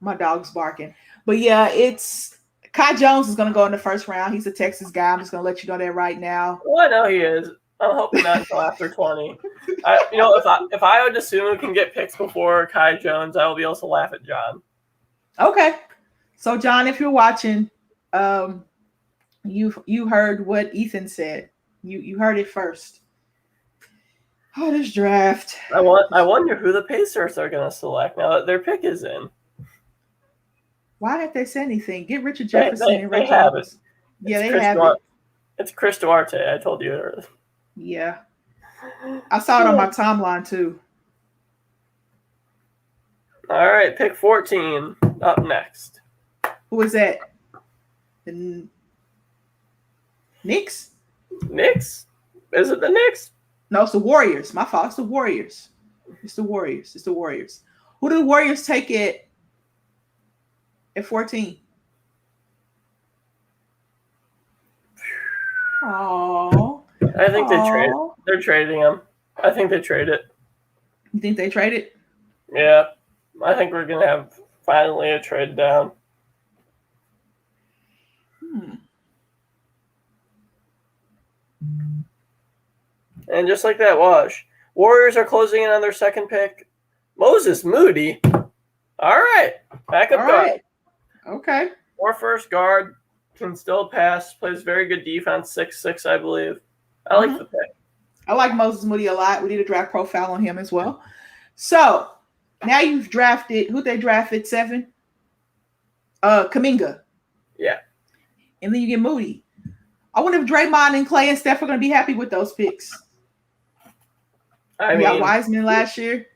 My dog's barking. But yeah, it's Kai Jones is going to go in the first round. He's a Texas guy. I'm just going to let you know that right now.
Well, I know he is. I'm hoping not until after 20. If I would assume we can get picks before Kai Jones, I will be able to laugh at John.
Okay. So, John, if you're watching, you heard what Ethan said. You heard it first. Oh, this draft.
I wonder who the Pacers are going to select now that their pick is in.
Why didn't they say anything? Get Richard Jefferson and
They have it.
Yeah, they have it.
It's Chris Duarte. I told you earlier.
Yeah. I saw it on my timeline, too.
All right, pick 14 up next.
Who is that? The Knicks?
Knicks? Is it the Knicks?
No, it's the Warriors. My fault. It's the Warriors. Who do the Warriors take it at 14? Oh.
I think they trade it. They're trading him. I think they trade it.
You think they trade it?
Yeah. I think we're going to have finally a trade down. And just like that, Warriors are closing in on their second pick. Moses Moody. All right. Backup guard. Right.
Okay.
Or first guard. Can still pass. Plays very good defense. 6'6", I believe. I like the pick.
I like Moses Moody a lot. We need a draft profile on him as well. So now you've drafted. Who'd they draft at 7? Kuminga.
Yeah.
And then you get Moody. I wonder if Draymond and Clay and Steph are going to be happy with those picks.
I
You got
mean,
Wiseman last year.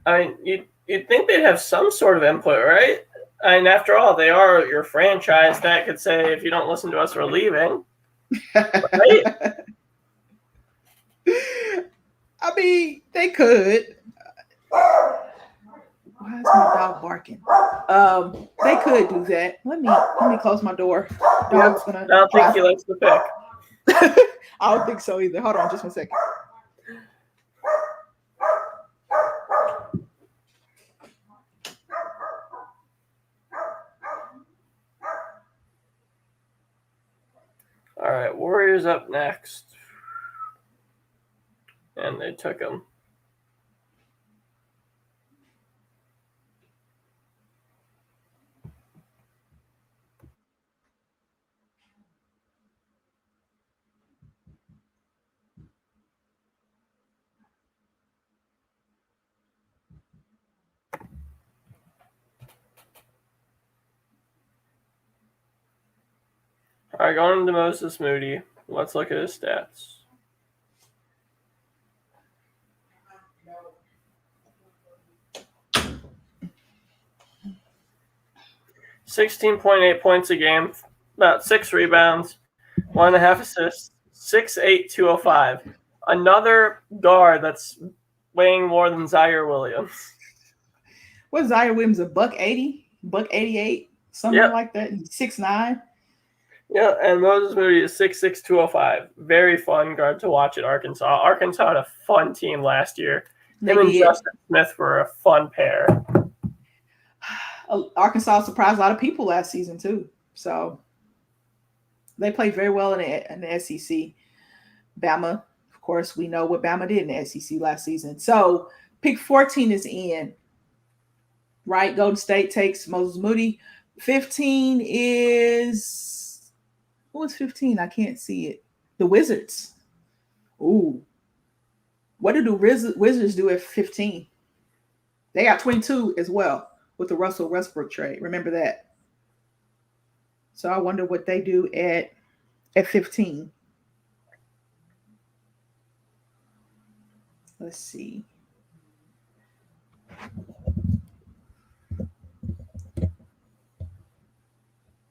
you'd think they'd have some sort of input, right? I mean, after all, they are your franchise that could say, if you don't listen to us, we're leaving. Right?
I mean, they could. Why is my dog barking? They could do that. Let me close my door. Dog's
I
gonna
don't think
try.
he likes the pick.
I don't think so either. Hold on, just 1 second.
All right, Warriors up next. And they took him. All right, going into Moses Moody. Let's look at his stats. $16.8 points a game, about 6 rebounds, 1.5 assists, 6'8", 205. Another guard that's weighing more than Zaire Williams.
What's Zaire Williams, a $180, $188, something like that? 6'9".
Yeah, and Moses Moody is 6'6", 205. Very fun guard to watch at Arkansas. Arkansas had a fun team last year. Him and Justin Smith were a fun pair.
Arkansas surprised a lot of people last season too. So they played very well in the SEC. Bama, of course, we know what Bama did in the SEC last season. So pick 14 is in. Right? Golden State takes Moses Moody. 15 is... Who was 15? I can't see it. The Wizards. Ooh. What did the Wizards do at 15? They got 22 as well with the Russell Westbrook trade. Remember that. So I wonder what they do at 15. Let's see.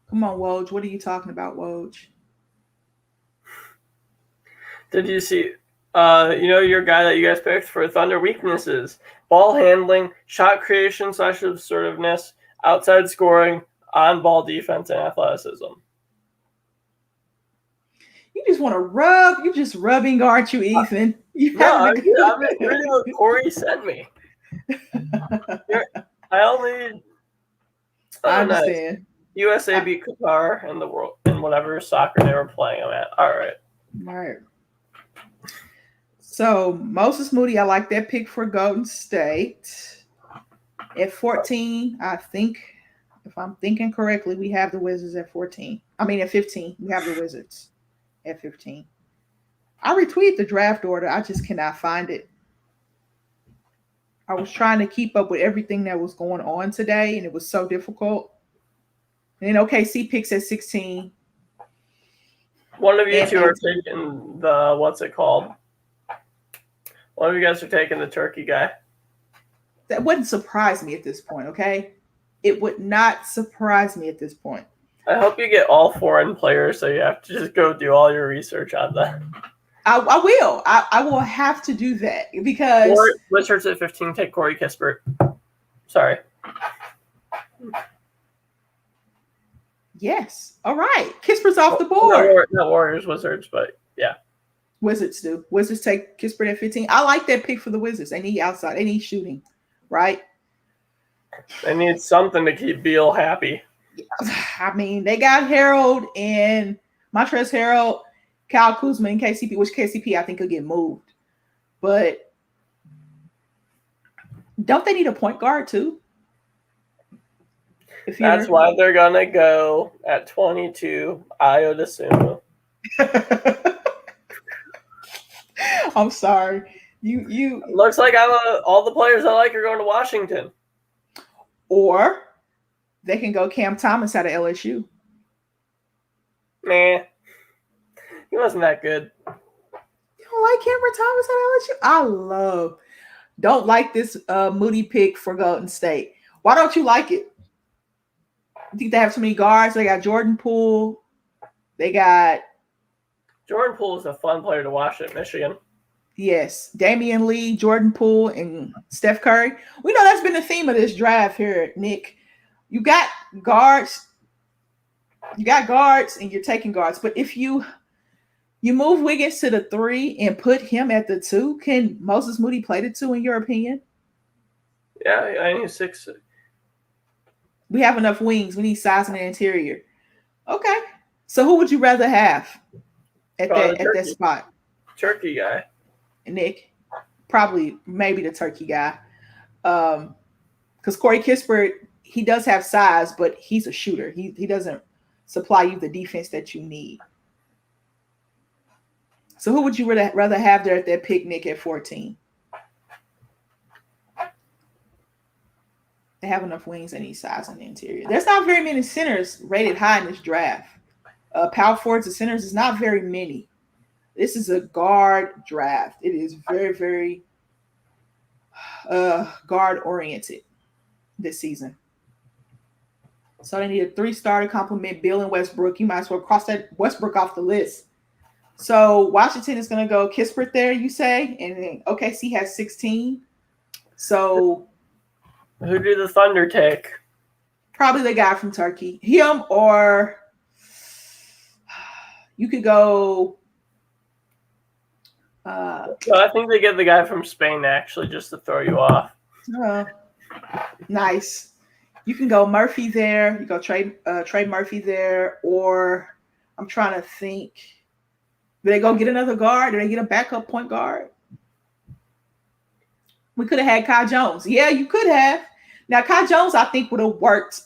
Come on, Woj. What are you talking about, Woj?
Did you see, your guy that you guys picked for Thunder weaknesses? Ball handling, shot creation / assertiveness, outside scoring, on-ball defense, and athleticism.
You just want to rub. You're just rubbing, aren't you, Ethan?
I'm reading what Corey sent me. I
understand.
USA beat Qatar in the world in whatever soccer they were playing them at. All right.
So Moses Moody, I like that pick for Golden State. At 14, I think, if I'm thinking correctly, we have the Wizards at 14. I mean, at 15, we have the Wizards at 15. I retweeted the draft order. I just cannot find it. I was trying to keep up with everything that was going on today, and it was so difficult. And then OKC picks at 16.
One of you two are taking the, what's it called? One of you guys are taking the turkey guy.
That wouldn't surprise me at this point, okay? It would not surprise me at this point.
I hope you get all foreign players, so you have to just go do all your research on that.
I will. I will have to do that because...
Wizards at 15, take Corey Kispert. Sorry.
Yes. All right. Kispert's off the board.
Not Warriors, Wizards, but yeah.
Wizards do. Wizards take Kispert at 15. I like that pick for the Wizards. They need outside. They need shooting, right?
They need something to keep Beal happy.
I mean, they got Harold and Montrezl Harrell, Kyle Kuzma, and KCP, which KCP I think could get moved. But don't they need a point guard too?
That's why they're gonna go at 22. Ayo Dosunmu.
I'm sorry. You
looks like all the players I like are going to Washington.
Or they can go Cam Thomas out of LSU.
Nah. He wasn't that good.
don't like Cameron Thomas at LSU? I love. Don't like this Moody pick for Golden State. Why don't you like it? You think they have too many guards? They got Jordan Poole. They got
Jordan Poole is a fun player to watch at Michigan.
yes, Damian Lee, Jordan Poole, and Steph Curry. We know that's been the theme of this draft here, Nick. You got guards, and you're taking guards. But if you move Wiggins to the 3 and put him at the 2, can Moses Moody play the 2 in your opinion?
Yeah, I need 6.
We have enough wings. We need size in the interior. Okay. So who would you rather have at that spot?
Turkey guy.
Nick. Probably maybe the turkey guy. Because Corey Kispert, he does have size, but he's a shooter. He doesn't supply you the defense that you need. So who would you rather have there at that picnic at 14? They have enough wings and need size in the interior. There's not very many centers rated high in this draft. Power forwards and centers is not very many. This is a guard draft. It is very, very guard oriented this season. So they need a 3-star to complement Bill and Westbrook. You might as well cross that Westbrook off the list. So Washington is going to go Kispert there, you say, and then OKC has 16. So
who do the Thunder take?
Probably the guy from Turkey. Him, or you could go.
I think they get the guy from Spain actually, just to throw you off.
Nice. You can go Murphy there. You go Trey Murphy there, or I'm trying to think. Do they go get another guard? Do they get a backup point guard? We could have had Kai Jones. Yeah, you could have. Now, Kai Jones, I think, would have worked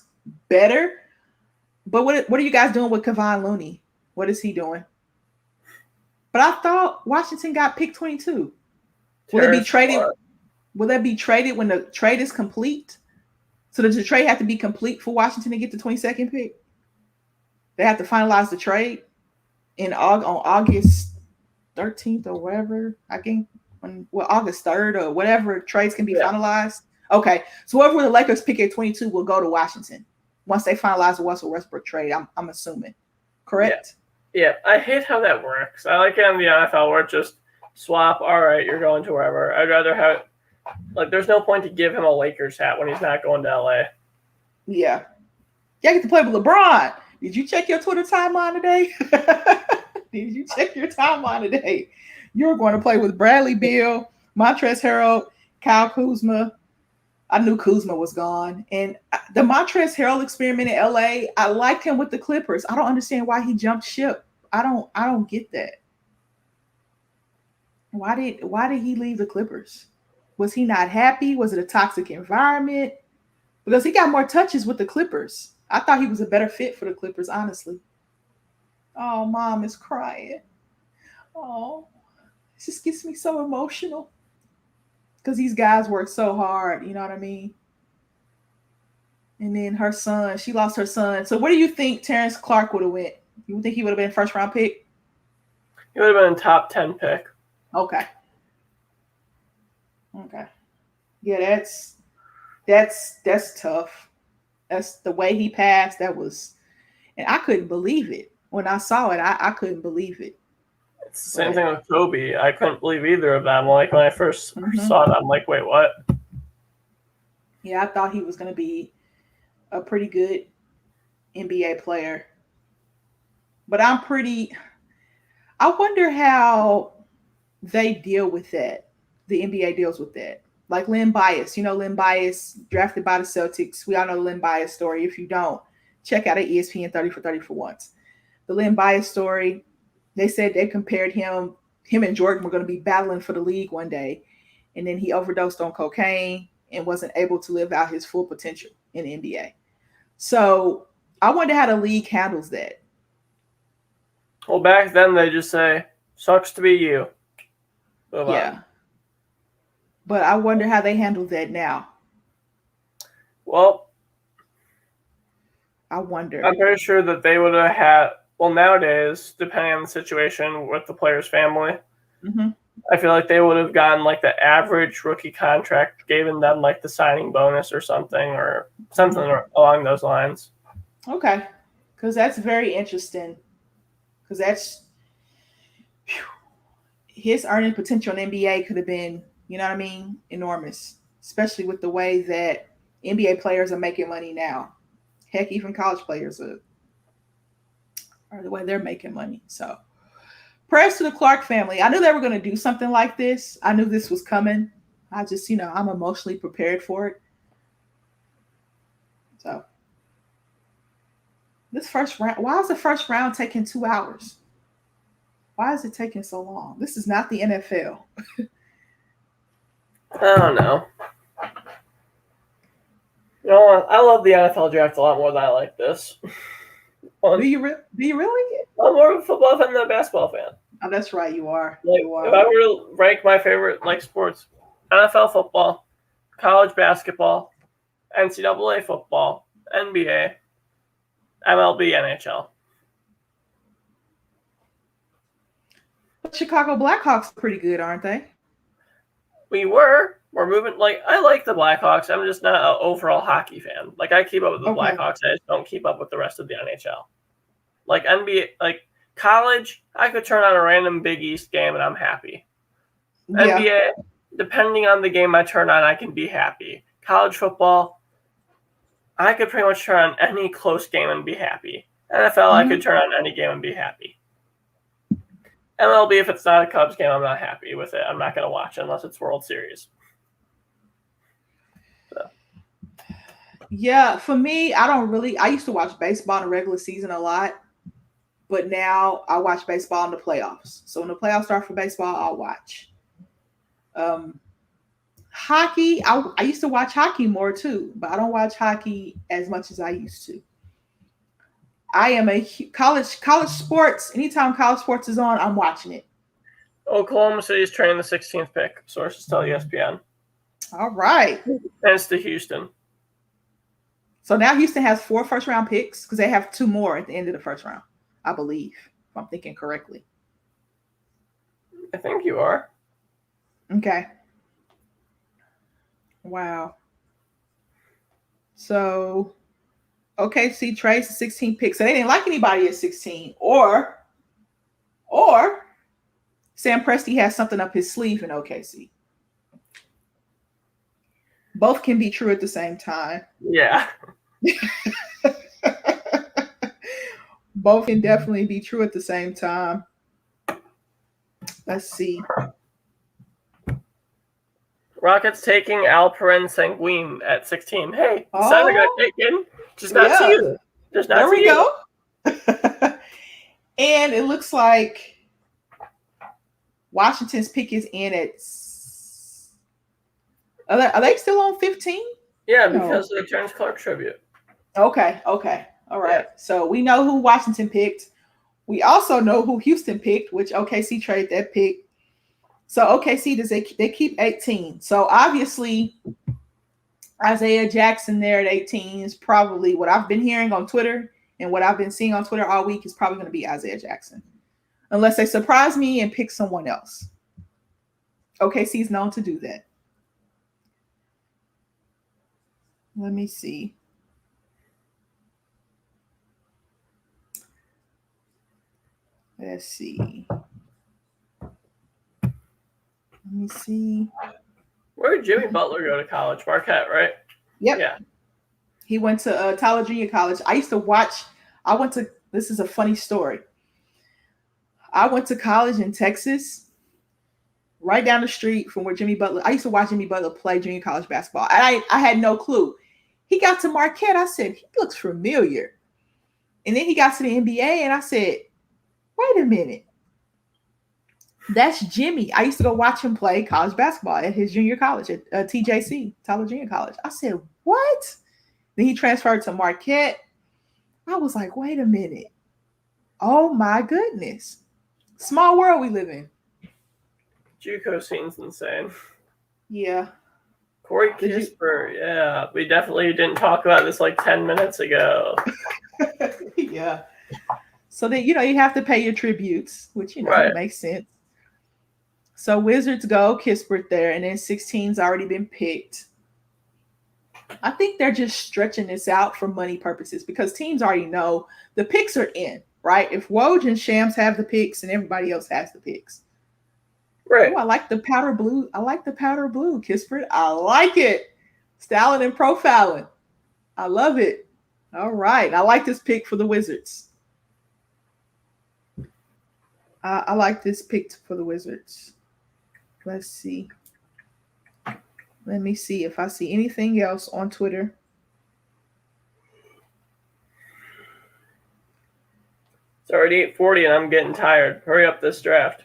better. But what are you guys doing with Kevon Looney? What is he doing? But I thought Washington got pick 22. Will it be traded? Will that be traded when the trade is complete? So does the trade have to be complete for Washington to get the 22nd pick? They have to finalize the trade on August 13th or whatever. August 3rd or whatever trades can be finalized. Okay, so whoever the Lakers pick at 22 will go to Washington once they finalize the Russell Westbrook trade. I'm assuming, correct?
Yeah, I hate how that works. I like it in the NFL where it just swap. All right, you're going to wherever. I'd rather have there's no point to give him a Lakers hat when he's not going to LA.
Yeah, you get to play with LeBron. Did you check your Twitter timeline today? Did you check your timeline today? You're going to play with Bradley Beal, Montrezl Harrell, Kyle Kuzma. I knew Kuzma was gone. And the Montrezl Harrell experiment in LA, I liked him with the Clippers. I don't understand why he jumped ship. I don't get that. Why did he leave the Clippers? Was he not happy? Was it a toxic environment? Because he got more touches with the Clippers. I thought he was a better fit for the Clippers, honestly. Oh, Mom is crying. Oh, it just gets me so emotional. Because these guys work so hard, you know what I mean? And then her son, she lost her son. So where do you think Terrence Clark would have went? You think he would have been a first-round pick?
He would have been a top 10 pick.
Okay. Yeah, that's tough. That's the way he passed. That was, and I couldn't believe it. When I saw it, I couldn't believe it.
It's the same thing with Kobe. I couldn't believe either of them. Like when I first saw it, I'm like, wait, what?
Yeah, I thought he was going to be a pretty good NBA player. But I wonder how they deal with that. The NBA deals with that. Like Len Bias. You know Len Bias, drafted by the Celtics. We all know the Len Bias story. If you don't, check out ESPN 30 for 30 for once. The Len Bias story, they said they compared him and Jordan were going to be battling for the league one day. And then he overdosed on cocaine and wasn't able to live out his full potential in the NBA. So I wonder how the league handles that.
Well, back then they just say, sucks to be you. Move on.
But I wonder how they handle that now.
Well,
I wonder.
I'm pretty sure that they would have had, well, nowadays, depending on the situation with the player's family,
Mm-hmm.
I feel like they would have gotten like the average rookie contract, given them like the signing bonus or something along those lines.
Okay, because that's very interesting. Because that's his earning potential in NBA could have been, you know what I mean, enormous, especially with the way that NBA players are making money now. Heck, even college players are the way they're making money. So, prayers to the Clark family. I knew they were going to do something like this. I knew this was coming. I just, I'm emotionally prepared for it. So, this first round, why is the first round taking 2 hours? Why is it taking so long? This is not the NFL.
I don't know. You know, I love the NFL draft a lot more than I like this.
Do you really?
I'm more of a football fan than a basketball fan.
Oh, that's right. You are.
Like,
You are.
if I were to rank my favorite sports, NFL football, college basketball, NCAA football, NBA, MLB, NHL.
But Chicago Blackhawks are pretty good, aren't they?
We're moving. Like, I like the Blackhawks. I'm just not an overall hockey fan. Like, I keep up with the Blackhawks. I just don't keep up with the rest of the NHL. Like NBA, like college, I could turn on a random Big East game and I'm happy. Yeah. NBA, depending on the game I turn on, I can be happy. College football, I could pretty much turn on any close game and be happy. NFL, I could turn on any game and be happy. MLB, if it's not a Cubs game, I'm not happy with it. I'm not going to watch it unless it's World Series. So.
Yeah, for me, I used to watch baseball in the regular season a lot, but now I watch baseball in the playoffs. So when the playoffs start for baseball, I'll watch. Hockey, I used to watch hockey more too, but I don't watch hockey as much as I used to. I am a college sports. Anytime college sports is on, I'm watching it.
Oklahoma City is training the 16th pick. Sources tell ESPN.
All right.
And it's to Houston.
So now Houston has 4 first-round picks because they have 2 more at the end of the first round, I believe, if I'm thinking correctly.
I think you are.
Okay. Wow. So OKC trades 16 picks. So they didn't like anybody at 16. Or Sam Presti has something up his sleeve in OKC. Both can be true at the same time.
Yeah.
Both can definitely be true at the same time. Let's see.
Rockets taking Alperen Sengun at 16. Hey, Santa got taken. Just not to you. Just not
there
to you.
There we go. And it looks like Washington's pick is in at. Are they still on 15?
Yeah, because of the Terrence Clark tribute.
Okay. All right. Yeah. So we know who Washington picked. We also know who Houston picked, which OKC traded that pick. So OKC, they keep 18. So obviously Isaiah Jackson there at 18 is probably what I've been hearing on Twitter, and what I've been seeing on Twitter all week is probably going to be Isaiah Jackson. Unless they surprise me and pick someone else. OKC is known to do that. Let me see. Let's see. Let me see.
Where did Jimmy Butler go to college? Marquette, right?
Yep.
Yeah.
He went to Tyler Junior College. This is a funny story. I went to college in Texas, right down the street from where Jimmy Butler. I used to watch Jimmy Butler play junior college basketball. I had no clue. He got to Marquette. I said, he looks familiar. And then he got to the NBA, and I said, wait a minute. That's Jimmy. I used to go watch him play college basketball at his junior college at TJC, Tyler Junior College. I said, what? Then he transferred to Marquette. I was like, wait a minute. Oh, my goodness. Small world we live in.
JUCO scene's insane.
Yeah.
Corey Kispert, yeah. We definitely didn't talk about this like 10 minutes ago.
Yeah. So then, you have to pay your tributes, which, makes sense. So Wizards go Kispert there, and then 16's already been picked. I think they're just stretching this out for money purposes because teams already know the picks are in, right? If Woj and Shams have the picks and everybody else has the picks.
Right.
Oh, I like the powder blue. I like the powder blue, Kispert. I like it. Styling and profiling. I love it. All right. I like this pick for the Wizards. I like this pick for the Wizards. Let's see. Let me see if I see anything else on Twitter.
It's already 8:40 and I'm getting tired. Hurry up this draft.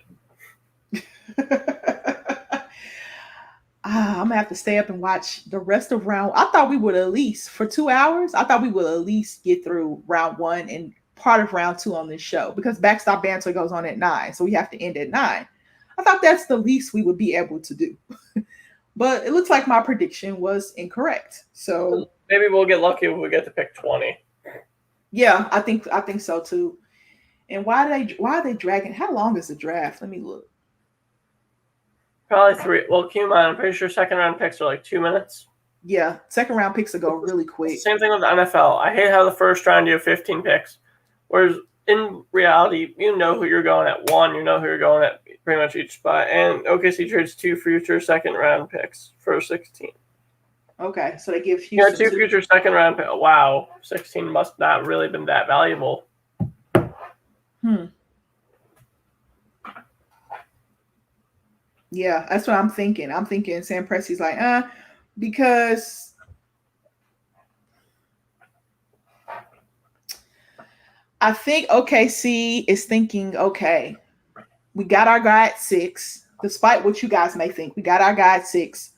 I'm gonna have to stay up and watch the rest of round. I thought we would at least for 2 hours. I thought we would at least get through round one and part of round two on this show because backstop banter goes on at 9, so we have to end at 9. I thought that's the least we would be able to do, but it looks like my prediction was incorrect. So
maybe we'll get lucky if we get to pick 20.
Yeah, I think so too. And why are they dragging? How long is the draft? Let me look.
Probably 3. Well, keep in mind, I'm pretty sure second round picks are like 2 minutes.
Yeah, second round picks will go really quick.
Same thing with the NFL. I hate how the first round you have 15 picks, whereas in reality, you know who you're going at 1, you know who you're going at pretty much each spot. And OKC trades 2 future second round picks for 16.
Okay, so they give Houston
2 future second round picks. Wow, 16 must not really been that valuable.
Yeah, that's what I'm thinking. I'm thinking Sam Presti's like, because I think OKC is thinking, okay, we got our guy at 6, despite what you guys may think. We got our guy at 6.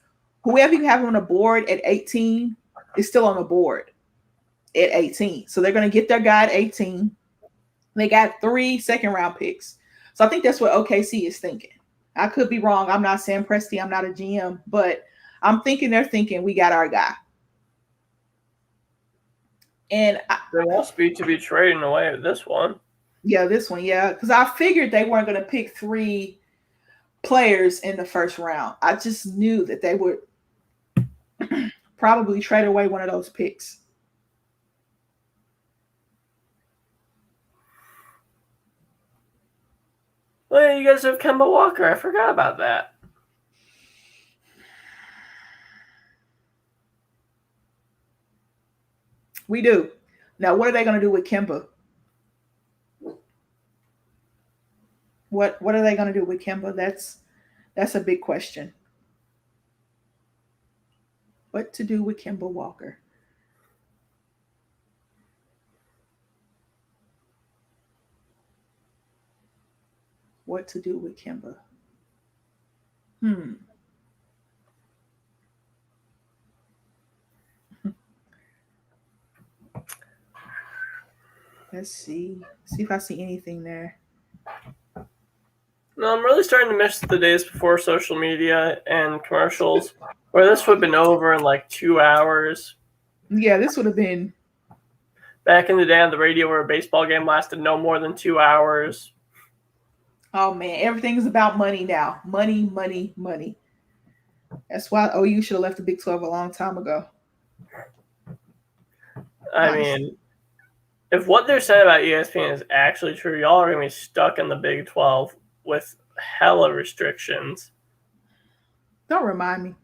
Whoever you have on the board at 18 is still on the board at 18. So they're going to get their guy at 18. They got 3 second round picks. So I think that's what OKC is thinking. I could be wrong. I'm not Sam Presti. I'm not a GM, but I'm thinking they're thinking we got our guy. And
there must be to be trading away with this one.
Yeah, this one. Yeah, because I figured they weren't going to pick 3 players in the first round. I just knew that they would probably trade away one of those picks.
Well, you guys have Kemba Walker. I forgot about that.
We do. Now, what are they going to do with Kemba? What are they going to do with Kemba? That's a big question. What to do with Kemba Walker? What to do with Kemba? Let's see. See if I see anything there.
No, I'm really starting to miss the days before social media and commercials, where this would have been over in like 2 hours.
Yeah, this would have been
back in the day on the radio where a baseball game lasted no more than 2 hours.
Oh man, everything's about money now. Money, money, money. That's why OU should have left the Big 12 a long time ago.
I mean, if what they're saying about ESPN is actually true, y'all are going to be stuck in the Big 12 with hella restrictions.
Don't remind me.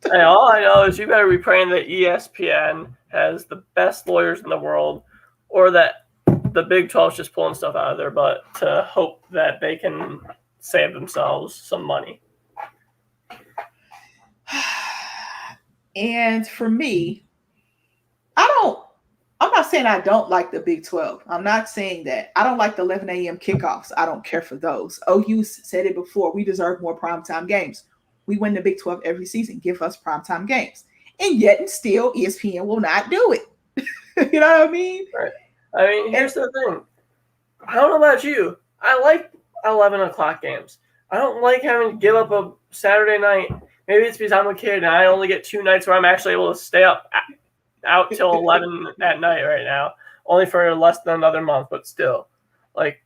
Hey, all I know is you better be praying that ESPN has the best lawyers in the world, or that the Big 12 is just pulling stuff out of their butt to hope that they can save themselves some money.
And for me, I'm not saying I don't like the Big 12. I'm not saying that. I don't like the 11 a.m. kickoffs. I don't care for those. OU said it before. We deserve more primetime games. We win the Big 12 every season. Give us primetime games. And yet and still, ESPN will not do it. You know what I mean?
Right. I mean, here's the thing. I don't know about you. I like 11 o'clock games. I don't like having to give up a Saturday night. Maybe it's because I'm a kid and I only get 2 nights where I'm actually able to stay up out till 11 at night right now, only for less than another month, but still. Like,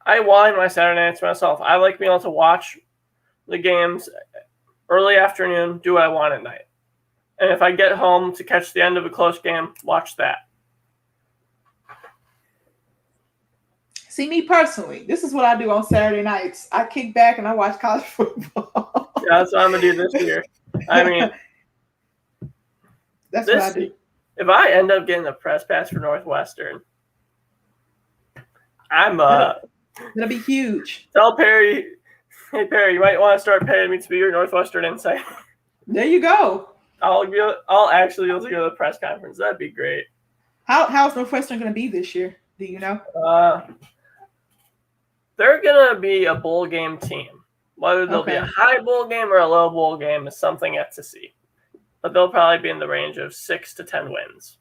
I wind my Saturday nights myself. I like being able to watch the games early afternoon, do what I want at night. And if I get home to catch the end of a close game, watch that.
See, me personally, this is what I do on Saturday nights. I kick back and I watch college football.
Yeah, that's what I'm going to do this year. I mean,
that's what I do.
If I end up getting the press pass for Northwestern,
That'll be huge.
Tell Perry, hey Perry, you might want to start paying me to be your Northwestern insight.
There you go.
I'll actually be able to go to the press conference. That'd be great.
How's Northwestern going to be this year? Do you know?
They're going to be a bowl game team. Whether they'll be a high bowl game or a low bowl game is something yet to see. But they'll probably be in the range of 6 to 10 wins.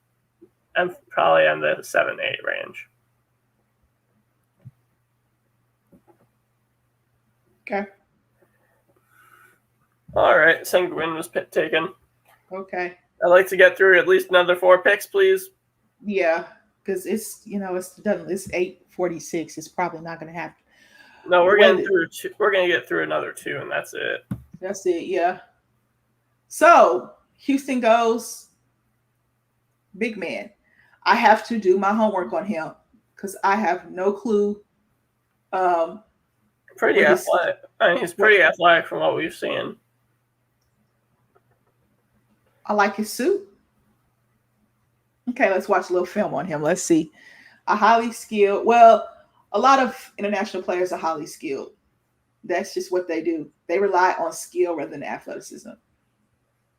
And probably in the 7-8 range.
Okay. All
right. Sanguine was taken.
Okay.
I'd like to get through at least another 4 picks, please.
Yeah, because it's 8:46. It's probably not going to happen.
No, we're going to get through another 2, and that's it.
That's it. Yeah. So Houston goes big man. I have to do my homework on him because I have no clue.
Pretty athletic. He's pretty athletic from what we've seen.
I like his suit. Okay, let's watch a little film on him. Let's see. A highly skilled. Well, a lot of international players are highly skilled. That's just what they do. They rely on skill rather than athleticism.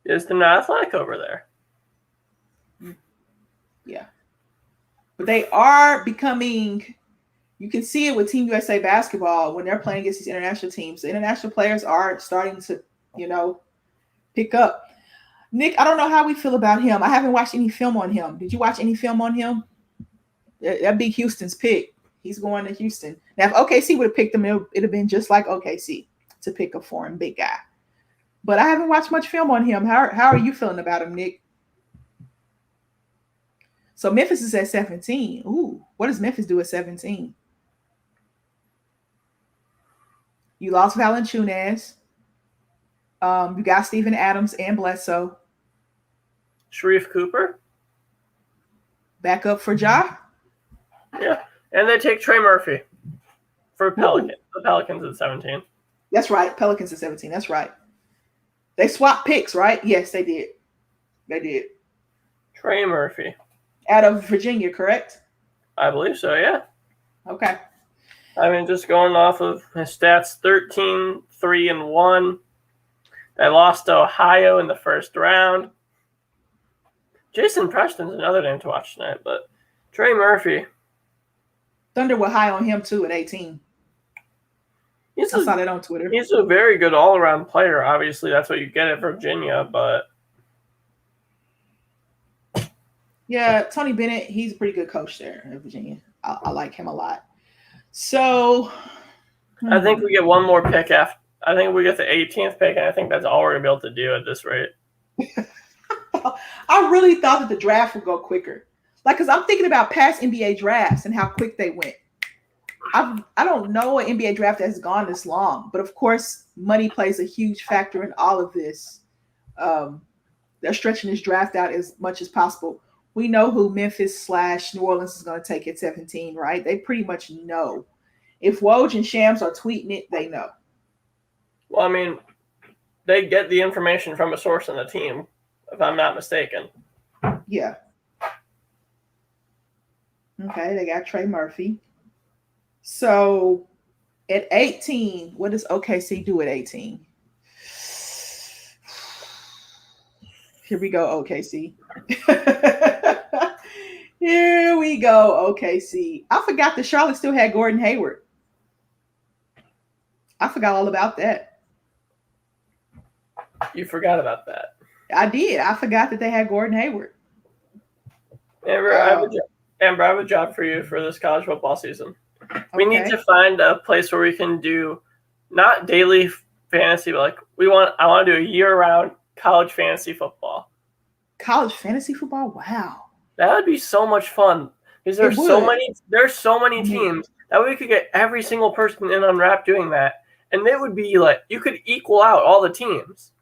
Is the not athletic over there?
Yeah. But they are becoming, you can see it with Team USA basketball when they're playing against these international teams. The international players are starting to, pick up. Nick, I don't know how we feel about him. I haven't watched any film on him. Did you watch any film on him? That'd be Houston's pick. He's going to Houston. Now, if OKC would have picked him, it'd have been just like OKC to pick a foreign big guy. But I haven't watched much film on him. How are you feeling about him, Nick? So Memphis is at 17. Ooh, what does Memphis do at 17? You lost Valanciunas. You got Steven Adams and Bledsoe.
Sharif Cooper.
Back up for Ja.
Yeah. And they take Trey Murphy for Pelicans. The Pelicans at 17.
That's right. Pelicans at 17. That's right. They swapped picks, right? Yes, they did. They did.
Trey Murphy.
Out of Virginia, correct?
I believe so, yeah.
Okay.
I mean, just going off of his stats, 13, 3, and 1. They lost to Ohio in the first round. Jason Preston's another name to watch tonight, but Trey Murphy.
Thunder were high on him, too, at 18. I saw that on Twitter.
He's a very good all-around player. Obviously, that's what you get at Virginia, but...
Yeah, Tony Bennett, he's a pretty good coach there in Virginia. I like him a lot. So...
I think we get one more pick after... I think we get the 18th pick, and I think that's all we're going to be able to do at this rate.
I really thought that the draft would go quicker. Because I'm thinking about past NBA drafts and how quick they went. I don't know an NBA draft that has gone this long. But, of course, money plays a huge factor in all of this. They're stretching this draft out as much as possible. We know who Memphis/New Orleans is going to take at 17, right? They pretty much know. If Woj and Shams are tweeting it, they know.
Well, I mean, they get the information from a source on the team, if I'm not mistaken.
Yeah. Okay, they got Trey Murphy. So at 18, what does OKC do at 18? Here we go, OKC. Here we go, OKC. I forgot that Charlotte still had Gordon Hayward. I forgot all about that.
You forgot about that.
I did. I forgot that they had Gordon Hayward.
Amber, I have a job for you for this college football season. Okay. We need to find a place where we can do not daily fantasy, but I want to do a year-round college fantasy football.
College fantasy football? Wow.
That would be so much fun because there's so many teams That way we could get every single person in Unwrapped doing that. And it would be like, you could equal out all the teams.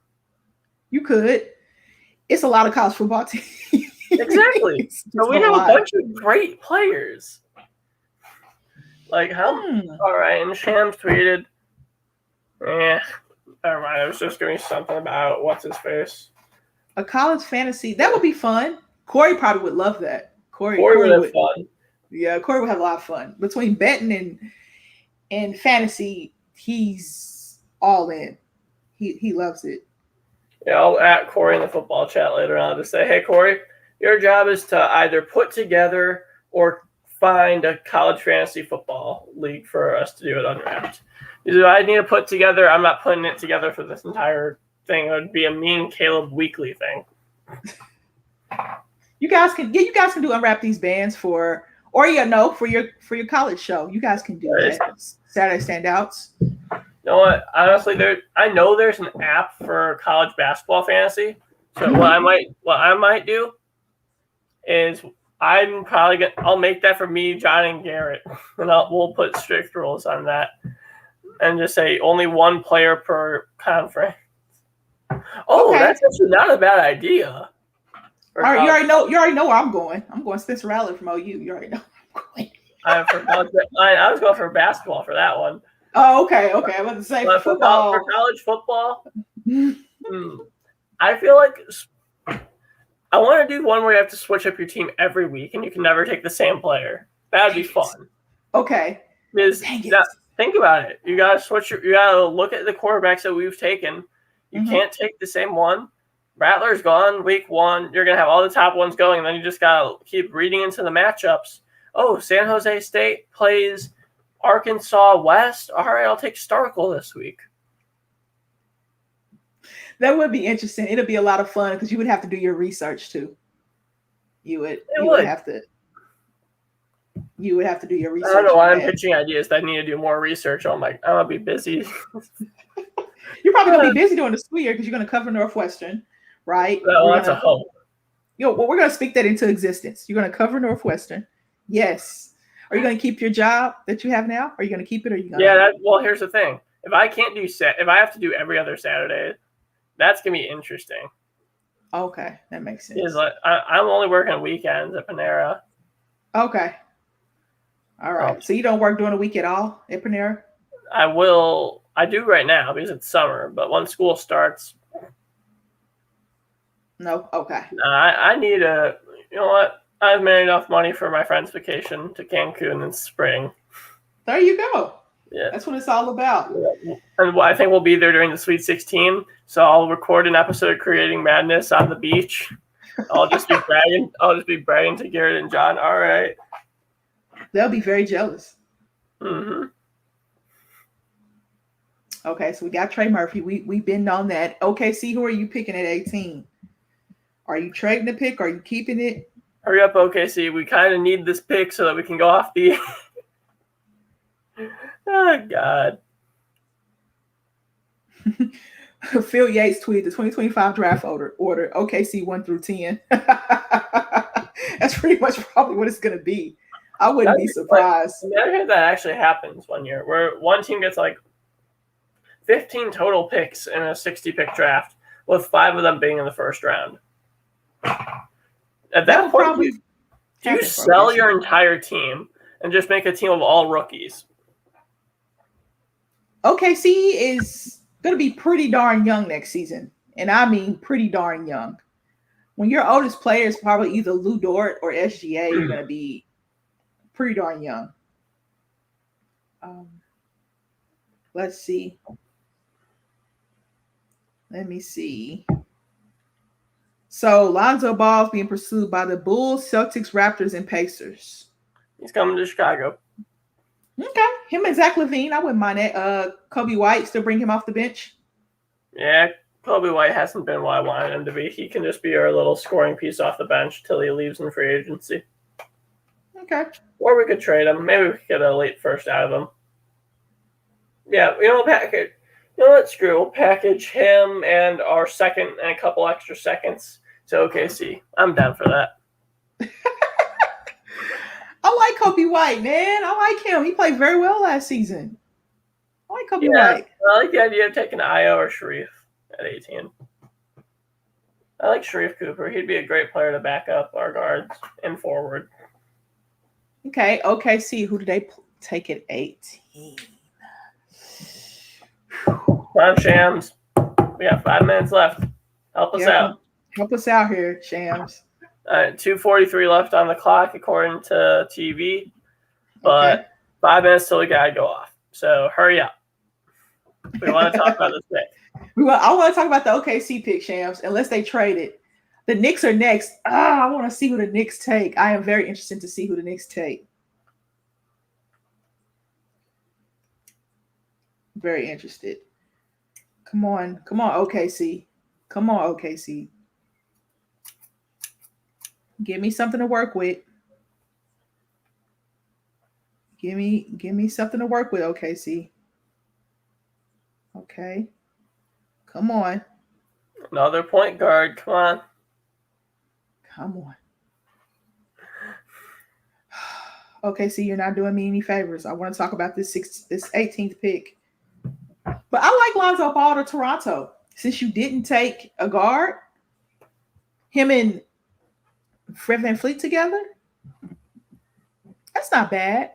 You could. It's a lot of college football teams.
Exactly. So we have a bunch of great players. Like, how? All right, and Shams tweeted, never mind. I was just going to something about what's his face.
A college fantasy. That would be fun. Corey probably would love that. Corey
would have fun.
Yeah, Corey would have a lot of fun. Between betting and fantasy, he's all in. He loves it.
Yeah, I'll at Corey in the football chat later on. I'll just say, hey, Corey, your job is to either put together or find a college fantasy football league for us to do it Unwrapped. Because I need to put together, I'm not putting it together for this entire thing. It would be a me and Caleb weekly thing.
You guys can do Unwrap these bands for your college show. You guys can do that. Saturday standouts.
You know what? Honestly, I know there's an app for college basketball fantasy. So what I might do is I'll make that for me, John, and Garrett, and we'll put strict rules on that, and just say only one player per conference. Oh, okay. That's actually not a bad idea.
All right, you already know where I'm going. I'm going Spencer Rattler from OU. You already know where I'm going.
I was going for basketball for that one.
Oh, okay. I'm about to say football.
For college football, I feel like I want to do one where you have to switch up your team every week and you can never take the same player. That'd be fun.
Okay.
Think about it. You gotta you gotta look at the quarterbacks that we've taken. You can't take the same one. Rattler's gone week 1. You're gonna have all the top ones going, and then you just gotta keep reading into the matchups. Oh, San Jose State plays Arkansas West. All right, I'll take Starkle this week.
That would be interesting. It'll be a lot of fun because you would have to do your research too. You would have to do your research.
I don't know why I'm pitching ideas that I need to do more research on. I'm gonna be busy.
You're probably gonna be busy during the school year because you're gonna cover Northwestern, right?
That's a hope.
We're gonna speak that into existence. You're gonna cover Northwestern. Yes. Are you gonna keep your job that you have now? Are you gonna keep it, or are you gonna?
Yeah. Well, here's the thing. If I can't do if I have to do every other Saturday, that's gonna be interesting.
Okay, that makes sense.
Because I'm only working weekends at Panera.
Okay. All right. So you don't work during the week at all at Panera?
I will. I do right now because it's summer. But once school starts,
no. Okay.
I need to. You know what? I've made enough money for my friend's vacation to Cancun in spring.
There you go.
Yeah,
that's what it's all about.
Yeah. And I think we'll be there during the Sweet 16. So I'll record an episode of Creating Madness on the beach. I'll just be bragging to Garrett and John. All right.
They'll be very jealous.
Mm-hmm.
Okay, so we got Trey Murphy. We've been on that. OKC, who are you picking at 18? Are you trading the pick? Or are you keeping it?
Hurry up, OKC. We kind of need this pick so that we can go off the. Oh, God.
Phil Yates tweeted the 2025 draft order. OKC 1 through 10. That's pretty much probably what it's going to be. I wouldn't be surprised.
Imagine if that actually happens one year, where one team gets like 15 total picks in a 60-pick draft, with 5 of them being in the first round. At that point, do you sell your entire team and just make a team of all rookies?
OKC is going to be pretty darn young next season, and I mean pretty darn young. When your oldest player is probably either Lou Dort or SGA, you're going to be pretty darn young. Let's see. Let me see. So Lonzo Ball's being pursued by the Bulls, Celtics, Raptors, and Pacers.
He's coming to Chicago.
Okay. Him and Zach LaVine, I wouldn't mind that. Kobe White, still bring him off the bench?
Yeah, Kobe White hasn't been what I wanted him to be. He can just be our little scoring piece off the bench till he leaves in free agency.
Okay.
Or we could trade him. Maybe we could get a late first out of him. Yeah, screw. We'll package him and our second and a couple extra seconds to OKC. I'm down for that.
I like Kobe White, man. I like him. He played very well last season. I like Kobe
Yeah,
White.
I like the idea of taking Io or Sharif at 18. I like Sharif Cooper. He'd be a great player to back up our guards and forward.
Okay, OKC. Who did they take at 18?
Come Shams. We got 5 minutes left. Help us out.
Help us out here, Shams.
2:43 left on the clock according to TV, but
Okay.
5 minutes till we gotta go off. So hurry up. We want to talk about this pick.
I want to talk about the OKC pick, Shams, unless they trade it. The Knicks are next. I want to see who the Knicks take. I am very interested to see who the Knicks take. Very interested. Come on, OKC. Come on, OKC. Give me something to work with. Give me something to work with, OKC. Okay. Come on.
Another point guard. Come on.
Come on. Okay, see, you're not doing me any favors. I want to talk about this 18th pick. But I like Lonzo Ball to Toronto. Since you didn't take a guard, him and Fred VanVleet together, that's not bad.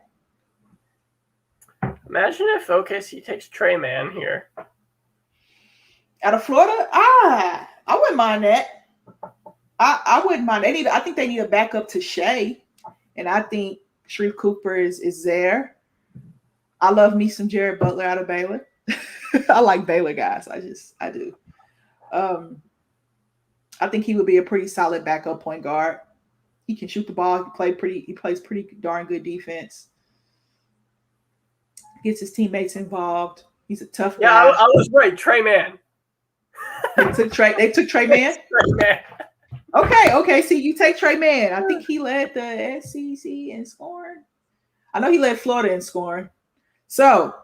Imagine if OKC takes Trey Mann here.
Out of Florida? I wouldn't mind that. I wouldn't mind. I think they need a backup to Shea. And I think Sharif Cooper is there. I love me some Jared Butler out of Baylor. I like Baylor guys. I do. I think he would be a pretty solid backup point guard. He can shoot the ball. He plays pretty darn good defense. Gets his teammates involved. He's a tough guy.
Yeah, I was right. Trey Mann.
They took Trey Mann?
Trey Mann.
Okay. See, you take Trey Mann. I think he led the SEC in scoring. I know he led Florida in scoring. So,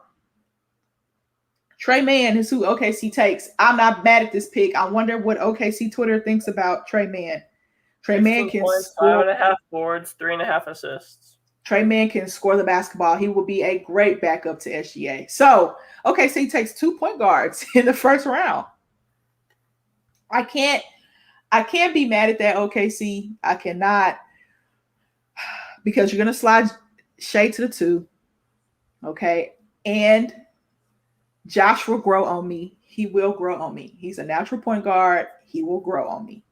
Trey Mann is who OKC takes. I'm not mad at this pick. I wonder what OKC Twitter thinks about Trey Mann. Trey Mann can score
5.5 boards, 3.5 assists.
Trey Mann can score the basketball. He will be a great backup to SGA. So, OKC takes 2 point guards in the first round. I can't be mad at that, OKC. I cannot, because you're going to slide Shea to the 2. Okay. And Josh will grow on me. He will grow on me. He's a natural point guard. He will grow on me.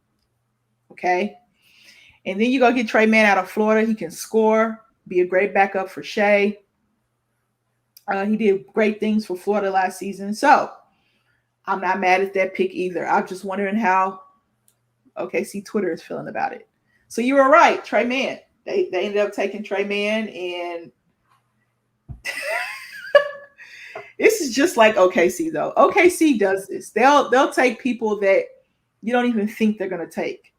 Okay. And then you go get Trey Mann out of Florida. He can score, be a great backup for Shea. He did great things for Florida last season. So I'm not mad at that pick either. I'm just wondering how OKC Twitter is feeling about it. So you were right, Trey Mann. They ended up taking Trey Mann, and this is just like OKC though. OKC does this. They'll take people that you don't even think they're gonna take.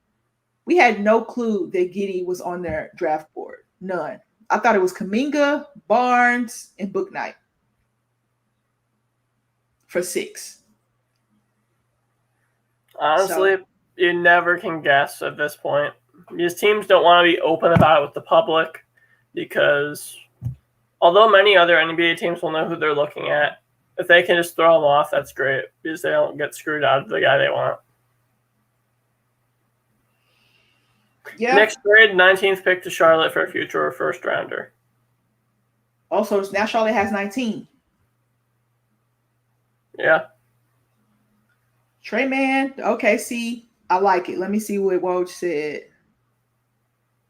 We had no clue that Giddey was on their draft board. None. I thought it was Kuminga, Barnes, and Bouknight for 6.
Honestly, you never can guess at this point. These teams don't want to be open about it with the public because although many other NBA teams will know who they're looking at, if they can just throw them off, that's great because they don't get screwed out of the guy they want. Yeah. Next trade, 19th pick to Charlotte for a future first rounder.
Also, now Charlotte has 19.
Yeah.
Trey Mann, OKC, I like it. Let me see what Woj said.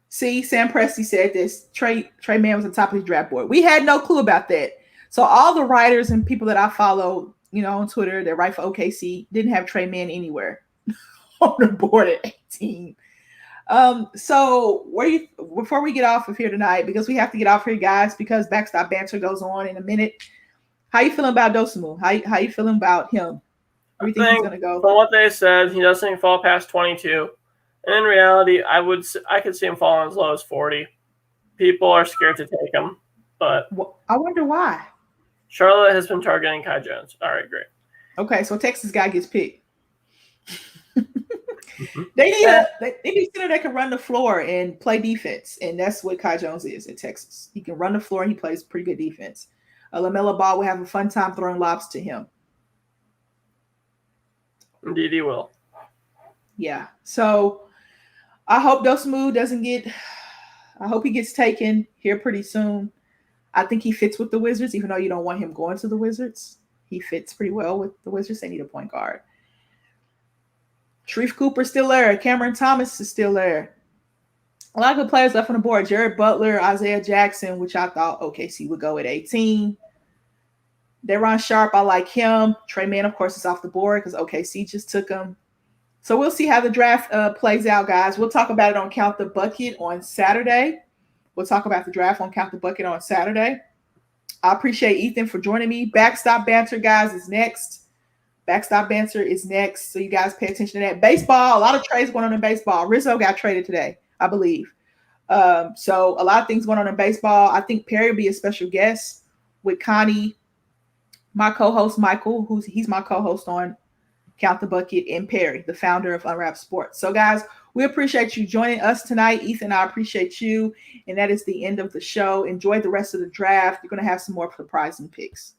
See, Sam Presti said this. Trey Mann was on top of his draft board. We had no clue about that. So all the writers and people that I follow, on Twitter that write for OKC didn't have Trey Mann anywhere on the board at 18. So before we get off of here tonight, because we have to get off here, guys, because Backstop Banter goes on in a minute. How you feeling about Dosunmu? How you feeling about him? Where do you think he's gonna go?
From what they said, he doesn't fall past 22. And in reality, I could see him falling as low as 40. People are scared to take him, but
I wonder why.
Charlotte has been targeting Kai Jones. All right, great.
Okay, so Texas guy gets picked.
Mhm.
They need
Eh,
they need a center that can run the floor and play defense, and that's what Kai Jones is in Texas. He can run the floor and he plays pretty good defense. LaMelo Ball will have a fun time throwing lobs to him.
indeed, he will.
Yeah. So I hope Dosunmu doesn't get. I hope he gets taken here pretty soon. I think he fits with the Wizards, even though you don't want him going to the Wizards. He fits pretty well with the Wizards. They need a point guard. Sharif Cooper's still there. Cameron Thomas is still there. A lot of good players left on the board. Jared Butler, Isaiah Jackson, which I thought OKC would go at 18. Deron Sharp, I like him. Trey Mann, of course, is off the board because OKC just took him. So we'll see how the draft plays out, guys. We'll talk about it on Count the Bucket on Saturday. We'll talk about the draft on Count the Bucket on Saturday. I appreciate Ethan for joining me. Backstop Banter, guys, is next. Backstop Banter is next. So you guys pay attention to that. Baseball, a lot of trades going on in baseball. Rizzo got traded today, I believe. So a lot of things going on in baseball. I think Perry will be a special guest with Connie, my co-host Michael, he's my co-host on Count the Bucket, and Perry, the founder of Unwrap Sports. So guys, we appreciate you joining us tonight. Ethan, I appreciate you. And that is the end of the show. Enjoy the rest of the draft. You're going to have some more surprising picks.